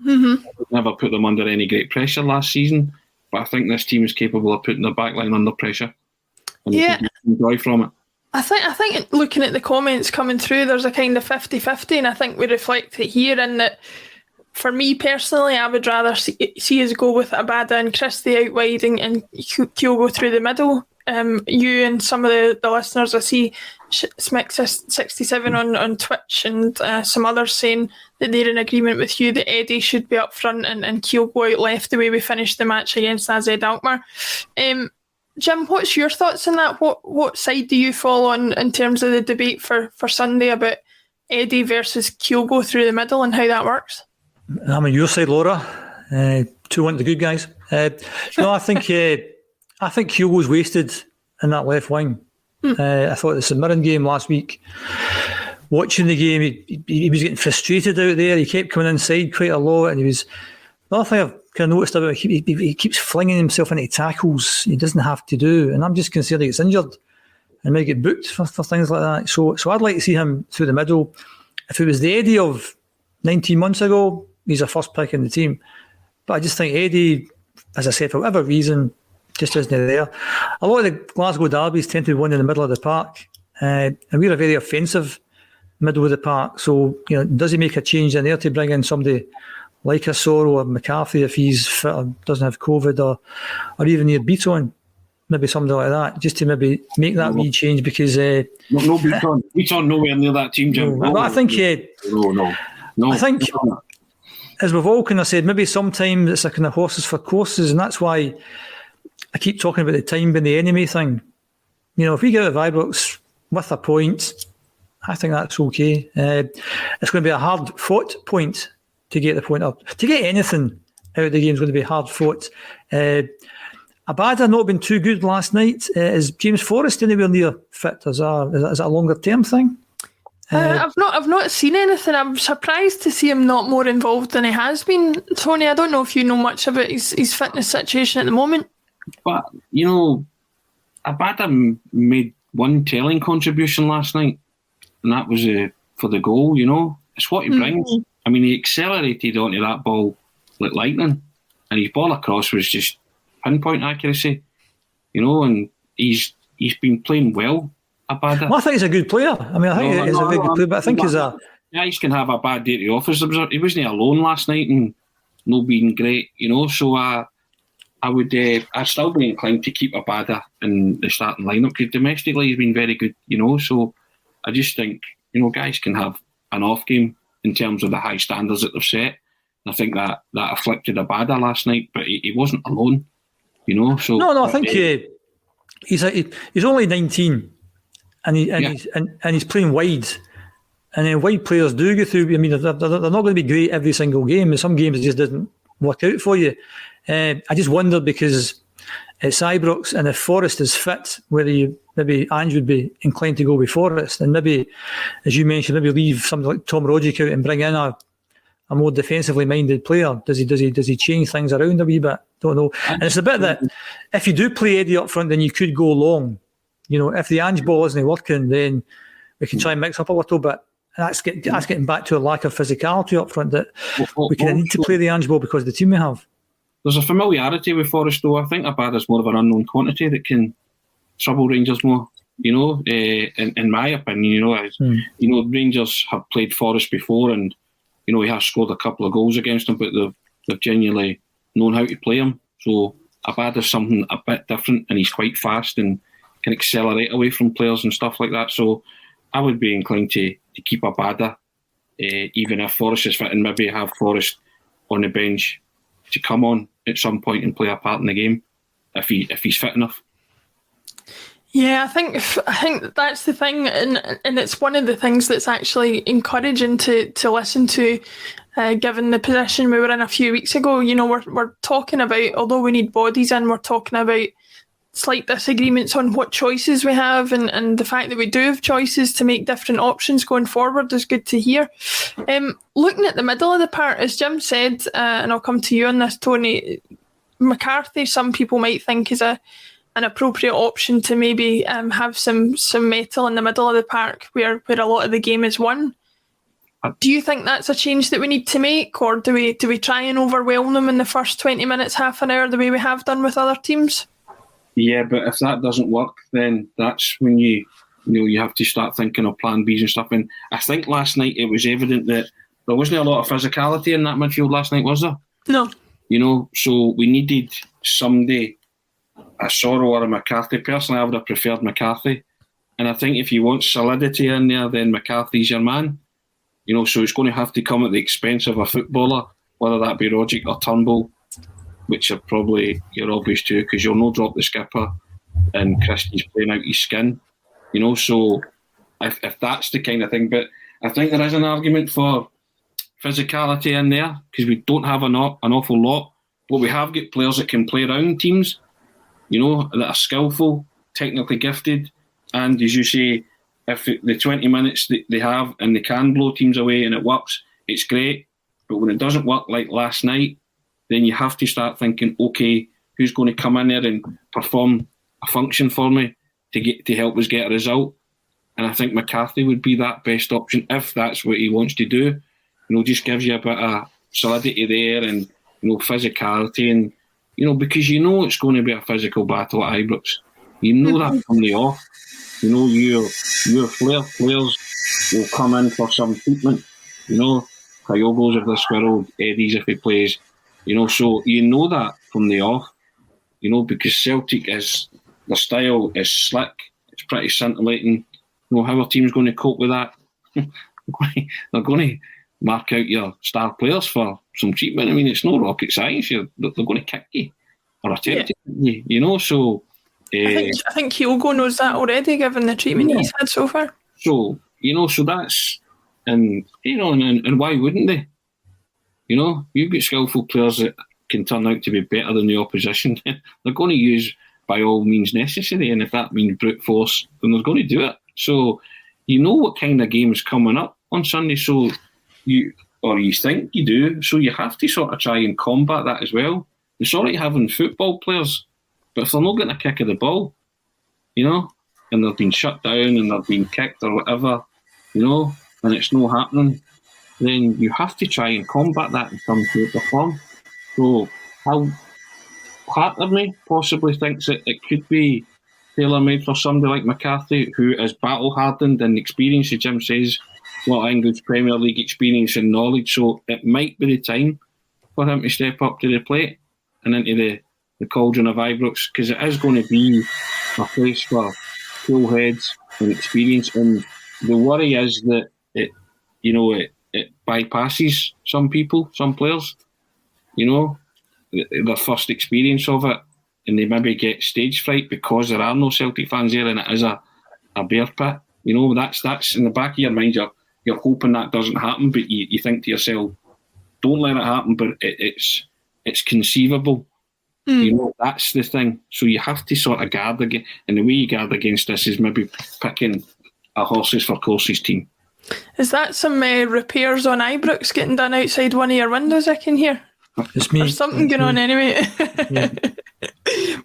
Mm-hmm. I never put them under any great pressure last season, but I think this team is capable of putting their back line under pressure. And enjoy from it. I think looking at the comments coming through, there's a kind of 50-50, and I think we reflect it here in that, for me personally, I would rather see us go with Abada and Christie out wide and Kyogo through the middle. You and some of the listeners, I see Smick67 on Twitch and some others saying that they're in agreement with you that Eddie should be up front and Kyogo out left, the way we finished the match against AZ Alkmaar. Jim, what's your thoughts on that? What side do you fall on in terms of the debate for Sunday about Eddie versus Kyogo through the middle and how that works? I'm on your side, Laura. 2-1 the good guys. I think Kyogo's wasted in that left wing. I thought the St Mirren game last week, watching the game, he was getting frustrated out there. He kept coming inside quite a lot, and another thing I've kind of noticed about him, he keeps flinging himself into tackles he doesn't have to do, and I'm just concerned he gets injured and might get booked for things like that. So I'd like to see him through the middle. If it was the Eddie of 19 months ago, he's a first pick in the team. But I just think Eddie, as I said, for whatever reason, just isn't there. A lot of the Glasgow derbies tend to win in the middle of the park, and we're a very offensive middle of the park. So, does he make a change in there to bring in somebody like a Soro or McCarthy if he's fit or doesn't have COVID, or even near Beaton, maybe somebody like that, just to maybe make that wee change because... no Beaton. Beaton nowhere near that team, Jim. No, but I think... No. I think... As we've all kind of said, maybe sometimes it's a kind of horses for courses, and that's why I keep talking about the time being the enemy thing. If we get out of Ibrox with a point, I think that's okay. It's going to be a hard-fought point to get the point up. To get anything out of the game is going to be hard-fought. Abada not been too good last night. Is James Forrest anywhere near fit? Is that a longer-term thing? I've not seen anything. I'm surprised to see him not more involved than he has been. Tony, I don't know if you know much about his fitness situation at the moment. But, Abada made one telling contribution last night, and that was for the goal, It's what he brings. I mean, he accelerated onto that ball like lightning, and his ball across was just pinpoint accuracy, and he's been playing well. Abada. Well, I think he's a good player. I mean, I think he's a very good player, but I think he's a... Guys can have a bad day at the office. He wasn't alone last night and no being great, so I'd still be inclined to keep Abada in the starting lineup because domestically he's been very good, so I just think, guys can have an off game in terms of the high standards that they've set. And I think that afflicted Abada last night, but he wasn't alone, so... No, I think he's only 19 and he's playing wide. And then wide players do go through. I mean, they're not going to be great every single game. In some games, it just doesn't work out for you. I just wonder because it's Ibrox, and if Forrest is fit, whether maybe Ange would be inclined to go with Forrest, and maybe, as you mentioned, maybe leave somebody like Tom Rodgick out and bring in a more defensively minded player. Does he change things around a wee bit? Don't know. And it's a bit that if you do play Eddie up front, then you could go long. If the Ange ball isn't working, then we can try and mix up a little bit. That's getting back to a lack of physicality up front that we kind of need to play the Ange ball because of the team we have. There's a familiarity with Forrest, though. I think Abada's more of an unknown quantity that can trouble Rangers more. In my opinion, Rangers have played Forrest before, and he has scored a couple of goals against them, but they've genuinely known how to play him. So Abada's something a bit different, and he's quite fast and can accelerate away from players and stuff like that. So I would be inclined to keep Abada, even if Forrest is fit, and maybe have Forrest on the bench to come on at some point and play a part in the game if he's fit enough. Yeah, I think that's the thing, and it's one of the things that's actually encouraging to listen to, given the position we were in a few weeks ago. We're talking about, although we need bodies in, we're talking about slight disagreements on what choices we have, and the fact that we do have choices to make different options going forward is good to hear. Looking at the middle of the park, as Jim said, and I'll come to you on this, Tony, McCarthy, some people might think is an appropriate option to maybe have some metal in the middle of the park where a lot of the game is won. Do you think that's a change that we need to make, or do we try and overwhelm them in the first 20 minutes, half an hour, the way we have done with other teams? Yeah, but if that doesn't work, then that's when you have to start thinking of plan Bs and stuff. And I think last night it was evident that there wasn't a lot of physicality in that midfield last night, was there? No. So we needed somebody, a Soro or a McCarthy. Personally, I would have preferred McCarthy. And I think if you want solidity in there, then McCarthy's your man. So it's going to have to come at the expense of a footballer, whether that be Rodgick or Turnbull, which are probably your obvious two, because you'll no drop the skipper. and Christie's playing out his skin. So if that's the kind of thing, but I think there is an argument for physicality in there because we don't have an awful lot, but we have got players that can play around teams, that are skillful, technically gifted, and as you say, if the 20 minutes they have and they can blow teams away and it works, it's great. But when it doesn't work like last night, then you have to start thinking, okay, who's going to come in there and perform a function for me to help us get a result? And I think McCarthy would be that best option if that's what he wants to do. Just gives you a bit of solidity there and physicality and because it's going to be a physical battle at Ibrox. That from the off. Your flair players will come in for some treatment. Kyogos of this world, Eddie's if he plays. So that from the off. Because Celtic their style is slick. It's pretty scintillating. How our team's going to cope with that? They're going to mark out your star players for some treatment. I mean, it's no rocket science. They're going to kick you or attempt to kick you. So I think Kyogo knows that already, given the treatment he's had so far. So so that's and why wouldn't they? You've got skillful players that can turn out to be better than the opposition. They're going to use by all means necessary, and if that means brute force, then they're going to do it. So what kind of game is coming up on Sunday. So you think you do. So you have to sort of try and combat that as well. It's all right having football players, but if they're not getting a kick of the ball, and they've been shut down and they've been kicked or whatever, and it's not happening, then you have to try and combat that in some shape or form. So how part of me possibly thinks that it could be tailor-made for somebody like McCarthy, who is battle-hardened and experienced, as Jim says, a lot of English Premier League experience and knowledge, so it might be the time for him to step up to the plate and into the cauldron of Ibrox, because it is going to be a place for cool heads and experience, and the worry is that it bypasses some people, some players, their first experience of it, and they maybe get stage fright because there are no Celtic fans there and it is a bear pit. That's in the back of your mind. You're hoping that doesn't happen, but you think to yourself, don't let it happen, but it's conceivable. That's the thing. So you have to sort of guard against, and the way you guard against this is maybe picking a horses for courses team. Is that some repairs on Ibrox getting done outside one of your windows I can hear? It's me. There's something going on anyway. Yeah.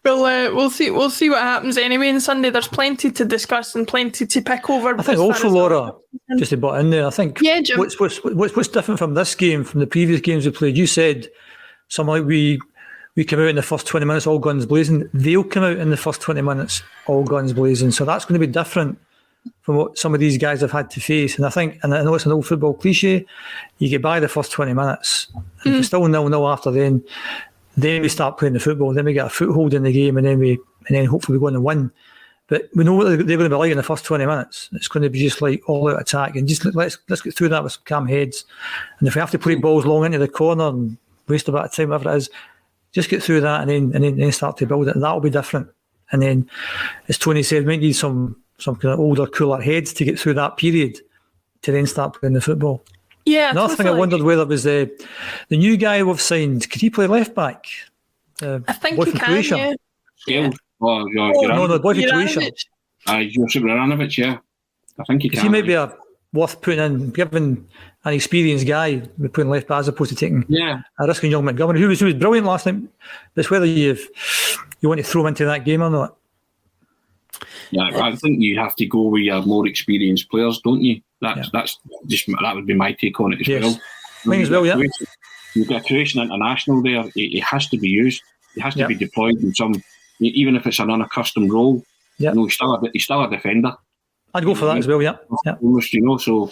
We'll see what happens anyway on Sunday. There's plenty to discuss and plenty to pick over. I think also, Laura, just to butt in there, I think Jim. what's different from this game, from the previous games we played, you said something like we come out in the first 20 minutes all guns blazing. They'll come out in the first 20 minutes all guns blazing. So that's going to be different from what some of these guys have had to face. And I think, and I know it's an old football cliche, you get by the first 20 minutes. And if it's still 0-0 after then we start playing the football, then we get a foothold in the game, and then hopefully we go on and win. But we know what they're going to be like in the first 20 minutes. It's going to be just like all-out attack, and just let's get through that with some calm heads. And if we have to play balls long into the corner and waste a bit of time, whatever it is, just get through that and then start to build it. And that'll be different. And then, as Tony said, we might need some kind of older, cooler heads to get through that period to then start playing the football. Yeah. Another thing I wondered whether it was the new guy we've signed. Could he play left back? I think he can. Yeah. No, the boy from Croatia. Josip Juranovic, yeah. I think he can. He might be worth putting in, given an experienced guy with playing left back as opposed to taking a risk on young Montgomery, who was brilliant last night. It's whether you want to throw him into that game or not. Yeah, I think you have to go with your more experienced players, don't you? That would be my take on it as well. Mine as well, yeah. You've got a Croatian international there. He has to be used. He has to be deployed in some, even if it's an unaccustomed role. Yeah. He's still a defender. I'd go for that as well, yeah. Almost, so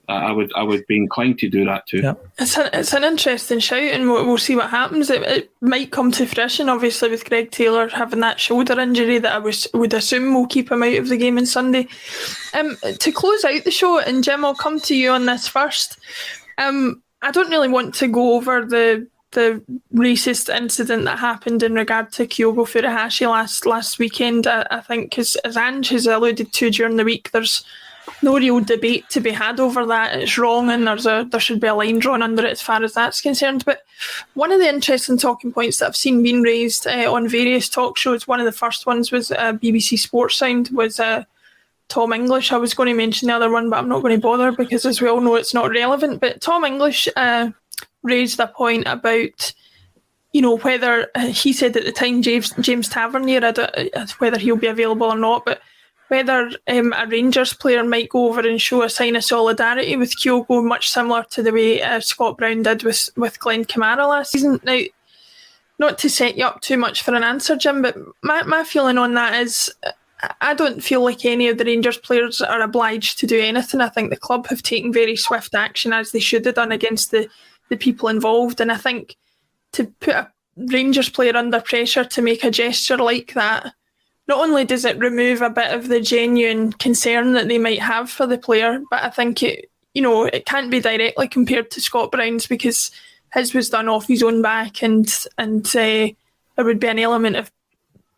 I would be inclined to do that too. Yeah. It's an interesting shout, and we'll see what happens. It might come to fruition, obviously, with Greg Taylor having that shoulder injury that I would assume will keep him out of the game on Sunday. To close out the show, and Jim, I'll come to you on this first. I don't really want to go over the the racist incident that happened in regard to Kyogo Furuhashi last weekend. I think, as Ange has alluded to during the week, there's no real debate to be had over that. It's wrong, and there should be a line drawn under it as far as that's concerned. But one of the interesting talking points that I've seen being raised on various talk shows, one of the first ones was BBC Sports Sound, was Tom English. I was going to mention the other one, but I'm not going to bother because, as we all know, it's not relevant. But Tom English raised a point about, whether he said at the time James Tavernier, whether he'll be available or not, but whether a Rangers player might go over and show a sign of solidarity with Kyogo, much similar to the way Scott Brown did with Glenn Kamara last season. Now, not to set you up too much for an answer, Jim, but my feeling on that is I don't feel like any of the Rangers players are obliged to do anything. I think the club have taken very swift action, as they should have done, against the people involved. And I think to put a Rangers player under pressure to make a gesture like that, not only does it remove a bit of the genuine concern that they might have for the player, but I think it can't be directly compared to Scott Brown's, because his was done off his own back, and there would be an element of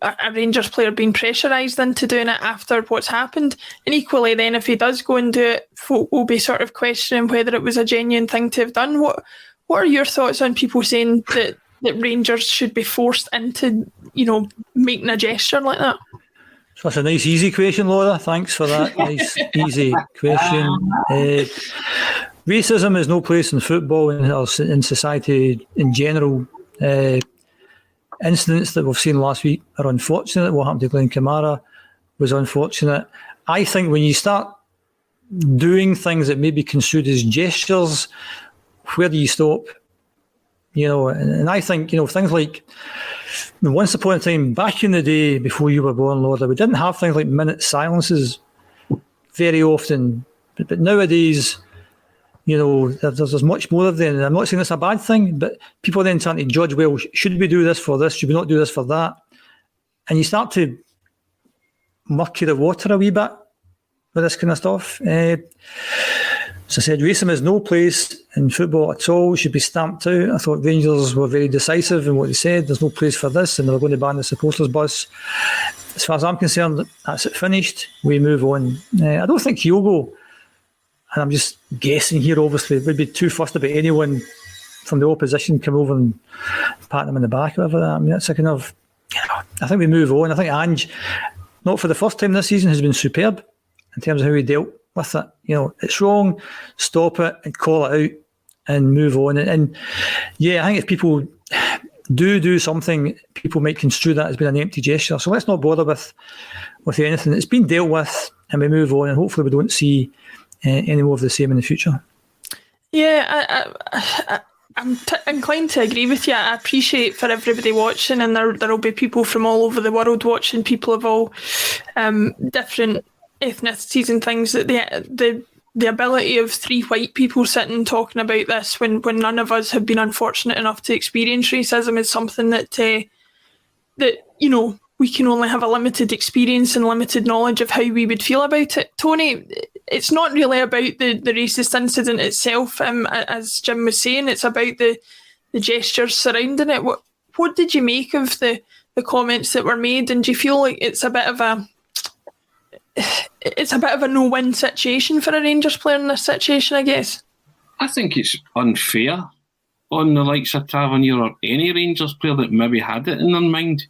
a Rangers player being pressurised into doing it after what's happened. And equally then, if he does go and do it, folk will be sort of questioning whether it was a genuine thing to have done. What are your thoughts on people saying that Rangers should be forced into, making a gesture like that? So that's a nice, easy question, Laura. Thanks for that. Nice, easy question. Racism has no place in football and in society in general. Incidents that we've seen last week are unfortunate. What happened to Glenn Kamara was unfortunate. I think when you start doing things that may be construed as gestures, where do you stop? And I think, things like, once upon a time, back in the day before you were born, Laura, we didn't have things like minute silences very often. But nowadays, there's much more of them. I'm not saying it's a bad thing, but people then trying to judge, well, should we do this for this? Should we not do this for that? And you start to murky the water a wee bit with this kind of stuff. As I said, racism has no place in football at all. It should be stamped out. I thought Rangers were very decisive in what they said. There's no place for this, and they were going to ban the supporters bus. As far as I'm concerned, that's it finished. We move on. I don't think Kyogo, and I'm just guessing here, obviously, would be too fussed about anyone from the opposition come over and pat them in the back or whatever. I mean, that's a kind of, I think we move on. I think Ange, not for the first time this season, has been superb in terms of how he dealt with it. It's wrong, stop it and call it out and move on. And I think if people do something, people might construe that as being an empty gesture. So let's not bother with anything. It's been dealt with and we move on, and hopefully we don't see any more of the same in the future. Yeah, I'm inclined to agree with you. I appreciate for everybody watching, and there will be people from all over the world watching, people of all different ethnicities and things, that the ability of three white people sitting talking about this when none of us have been unfortunate enough to experience racism is something that we can only have a limited experience and limited knowledge of how we would feel about it. Tony, it's not really about the racist incident itself, as Jim was saying. It's about the gestures surrounding it. What did you make of the comments that were made, and do you feel like it's a bit of a no-win situation for a Rangers player in this situation, I guess? I think it's unfair on the likes of Tavernier or any Rangers player that maybe had it in their mind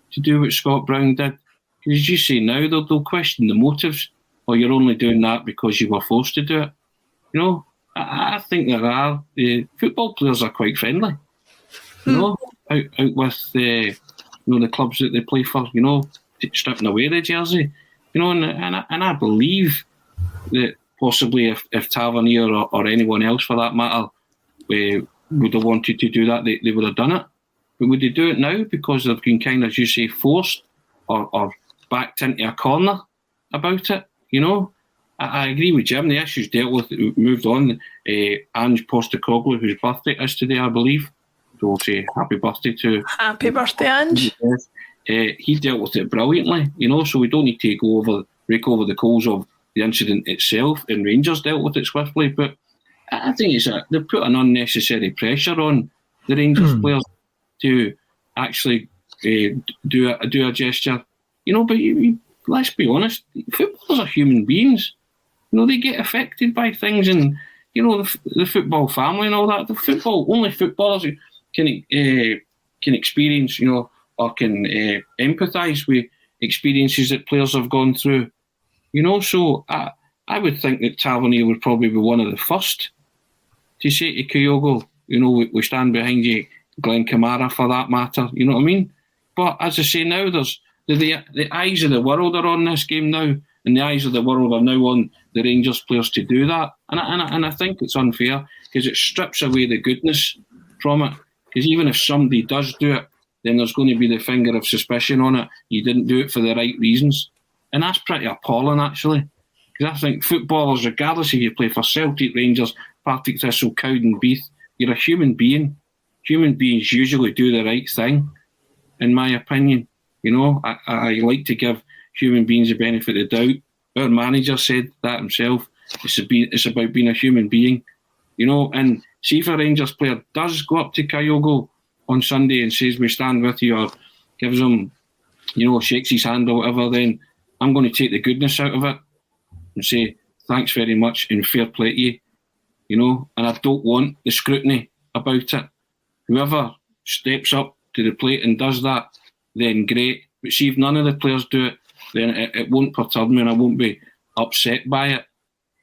to do what Scott Brown did. Because as you say now, they'll question the motives, or you're only doing that because you were forced to do it. I think there are. Football players are quite friendly. Out with the clubs that they play for, stripping away the jersey. And I believe that possibly if Tavernier or anyone else for that matter would have wanted to do that, they would have done it. But would they do it now because they've been kind of, as you say, forced or backed into a corner about it? I agree with Jim. The issue's dealt with, moved on. Ange Postecoglou, whose birthday is today, I believe. So we'll say happy birthday to... Happy birthday, Ange. He dealt with it brilliantly, so we don't need to rake over the coals of the incident itself, and Rangers dealt with it swiftly. But I think they've put an unnecessary pressure on the Rangers players to actually do a gesture. But let's be honest, footballers are human beings. They get affected by things, and the football family and all that. Only footballers can experience, or can empathise with experiences that players have gone through. So I would think that Tavernier would probably be one of the first to say to Kyogo, we stand behind you, Glenn Kamara for that matter. You know what I mean? But as I say now, there's the eyes of the world are on this game now, and the eyes of the world are now on the Rangers players to do that. And I think it's unfair because it strips away the goodness from it. Because even if somebody does do it, then there's going to be the finger of suspicion on it. You didn't do it for the right reasons. And that's pretty appalling, actually. Because I think footballers, regardless if you play for Celtic, Rangers, Partick Thistle, Cowden, Beath, you're a human being. Human beings usually do the right thing, in my opinion. I like to give human beings the benefit of the doubt. Our manager said that himself. It's about being a human being. And see if a Rangers player does go up to Kyogo on Sunday and says, we stand with you, or gives him, shakes his hand or whatever, then I'm going to take the goodness out of it and say, thanks very much and fair play to you. And I don't want the scrutiny about it. Whoever steps up to the plate and does that, then great. But see, if none of the players do it, then it won't perturb me and I won't be upset by it.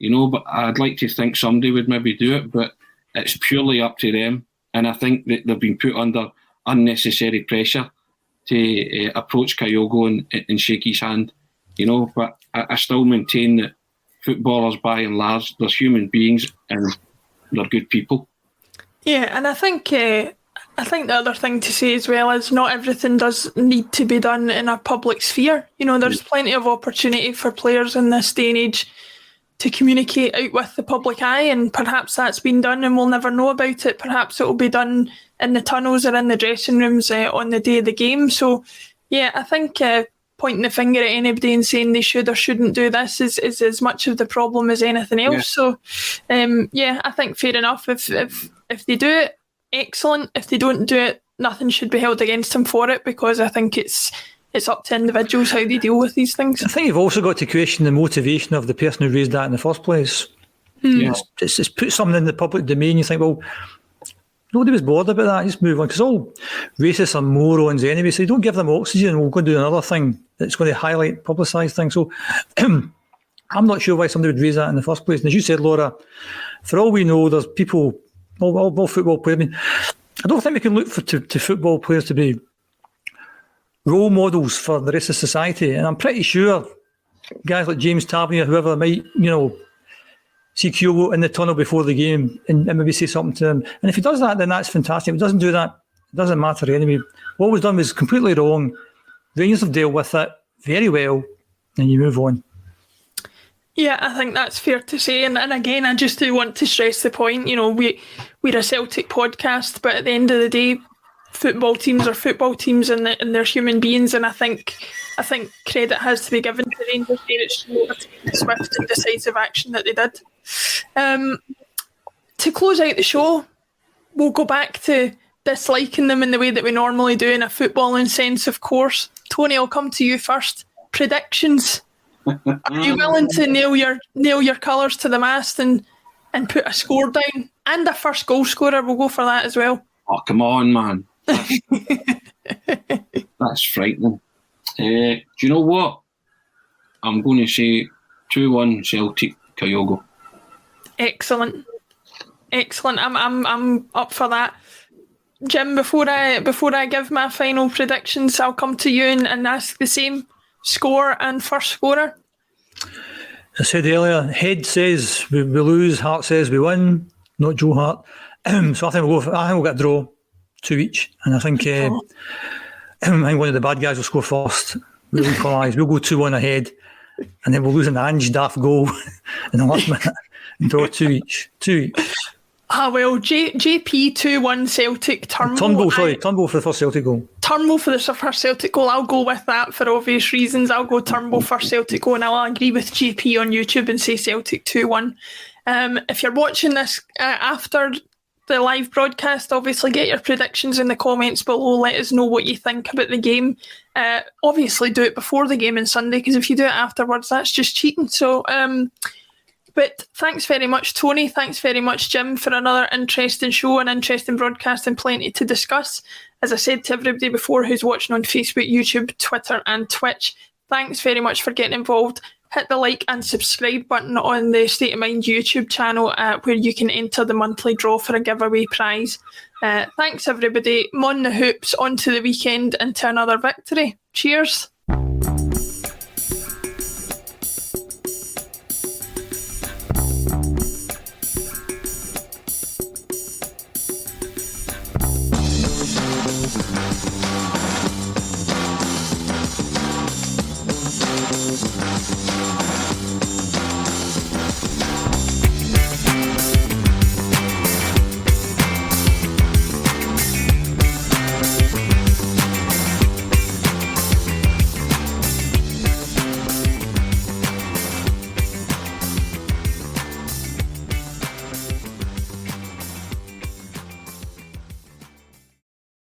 But I'd like to think somebody would maybe do it, but it's purely up to them. And I think that they've been put under unnecessary pressure to approach Kyogo and shake his hand. But I still maintain that footballers, by and large, they're human beings and they're good people. Yeah, and I think the other thing to say as well is not everything does need to be done in a public sphere. There's plenty of opportunity for players in this day and age to communicate out with the public eye, and perhaps that's been done and we'll never know about it. Perhaps it will be done in the tunnels or in the dressing rooms on the day of the game. So, yeah, I think pointing the finger at anybody and saying they should or shouldn't do this is as much of the problem as anything else. Yeah. So, I think fair enough. If they do it, excellent. If they don't do it, nothing should be held against them for it, because I think it's up to individuals how they deal with these things. I think you've also got to question the motivation of the person who raised that in the first place. Yeah. It's put something in the public domain. You think, well, nobody was bothered about that. Just move on, because all racists are morons anyway. So you don't give them oxygen. We'll go and do another thing that's going to highlight, publicise things. So I'm not sure why somebody would raise that in the first place. And as you said, Laura, for all we know, there's people, all football players. I mean, I don't think we can look to football players to be role models for the rest of society. And I'm pretty sure guys like James Tavernier, whoever might, see Kyogo in the tunnel before the game and maybe say something to him. And if he does that, then that's fantastic. If he doesn't do that, it doesn't matter anyway. What was done was completely wrong. Rangers have dealt with it very well, and you move on. Yeah, I think that's fair to say. And again, I just do want to stress the point, we're a Celtic podcast, but at the end of the day, football teams are football teams and they're human beings. And I think credit has to be given to Rangers here. It's the swift and decisive action that they did. To close out the show, we'll go back to disliking them in the way that we normally do in a footballing sense, of course. Tony, I'll come to you first. Predictions. Are you willing to nail your colours to the mast and put a score down? And a first goal scorer, we'll go for that as well. Oh, come on, man. That's frightening. Do you know what? I'm going to say 2-1 Celtic Kyogo. Excellent. I'm up for that. Jim, before I give my final predictions, I'll come to you and ask the same. Score and first scorer. I said earlier, head says we lose, heart says we win. Not Joe Hart. So I think we'll get a draw, 2 each, and I think one of the bad guys will score first. We'll equalise. We'll go 2-1 ahead, and then we'll lose an Ange Daft goal in the last minute and draw 2 each. Well, JP 2-1 Celtic. Turnbull for the first Celtic goal. Turnbull for the first Celtic goal. I'll go with that for obvious reasons. I'll go Turnbull first Celtic goal, and I'll agree with JP on YouTube and say Celtic 2-1. If you're watching this after the live broadcast. Obviously, get your predictions in the comments below. Let us know what you think about the game. Obviously, do it before the game on Sunday, because if you do it afterwards, that's just cheating. So, but thanks very much, Tony. Thanks very much, Jim, for another interesting show, an interesting broadcast, and plenty to discuss. As I said to everybody before who's watching on Facebook, YouTube, Twitter, and Twitch, thanks very much for getting involved. Hit the like and subscribe button on the State of Mind YouTube channel, where you can enter the monthly draw for a giveaway prize. Thanks, everybody. Mon the hoops, on to the weekend and to another victory. Cheers.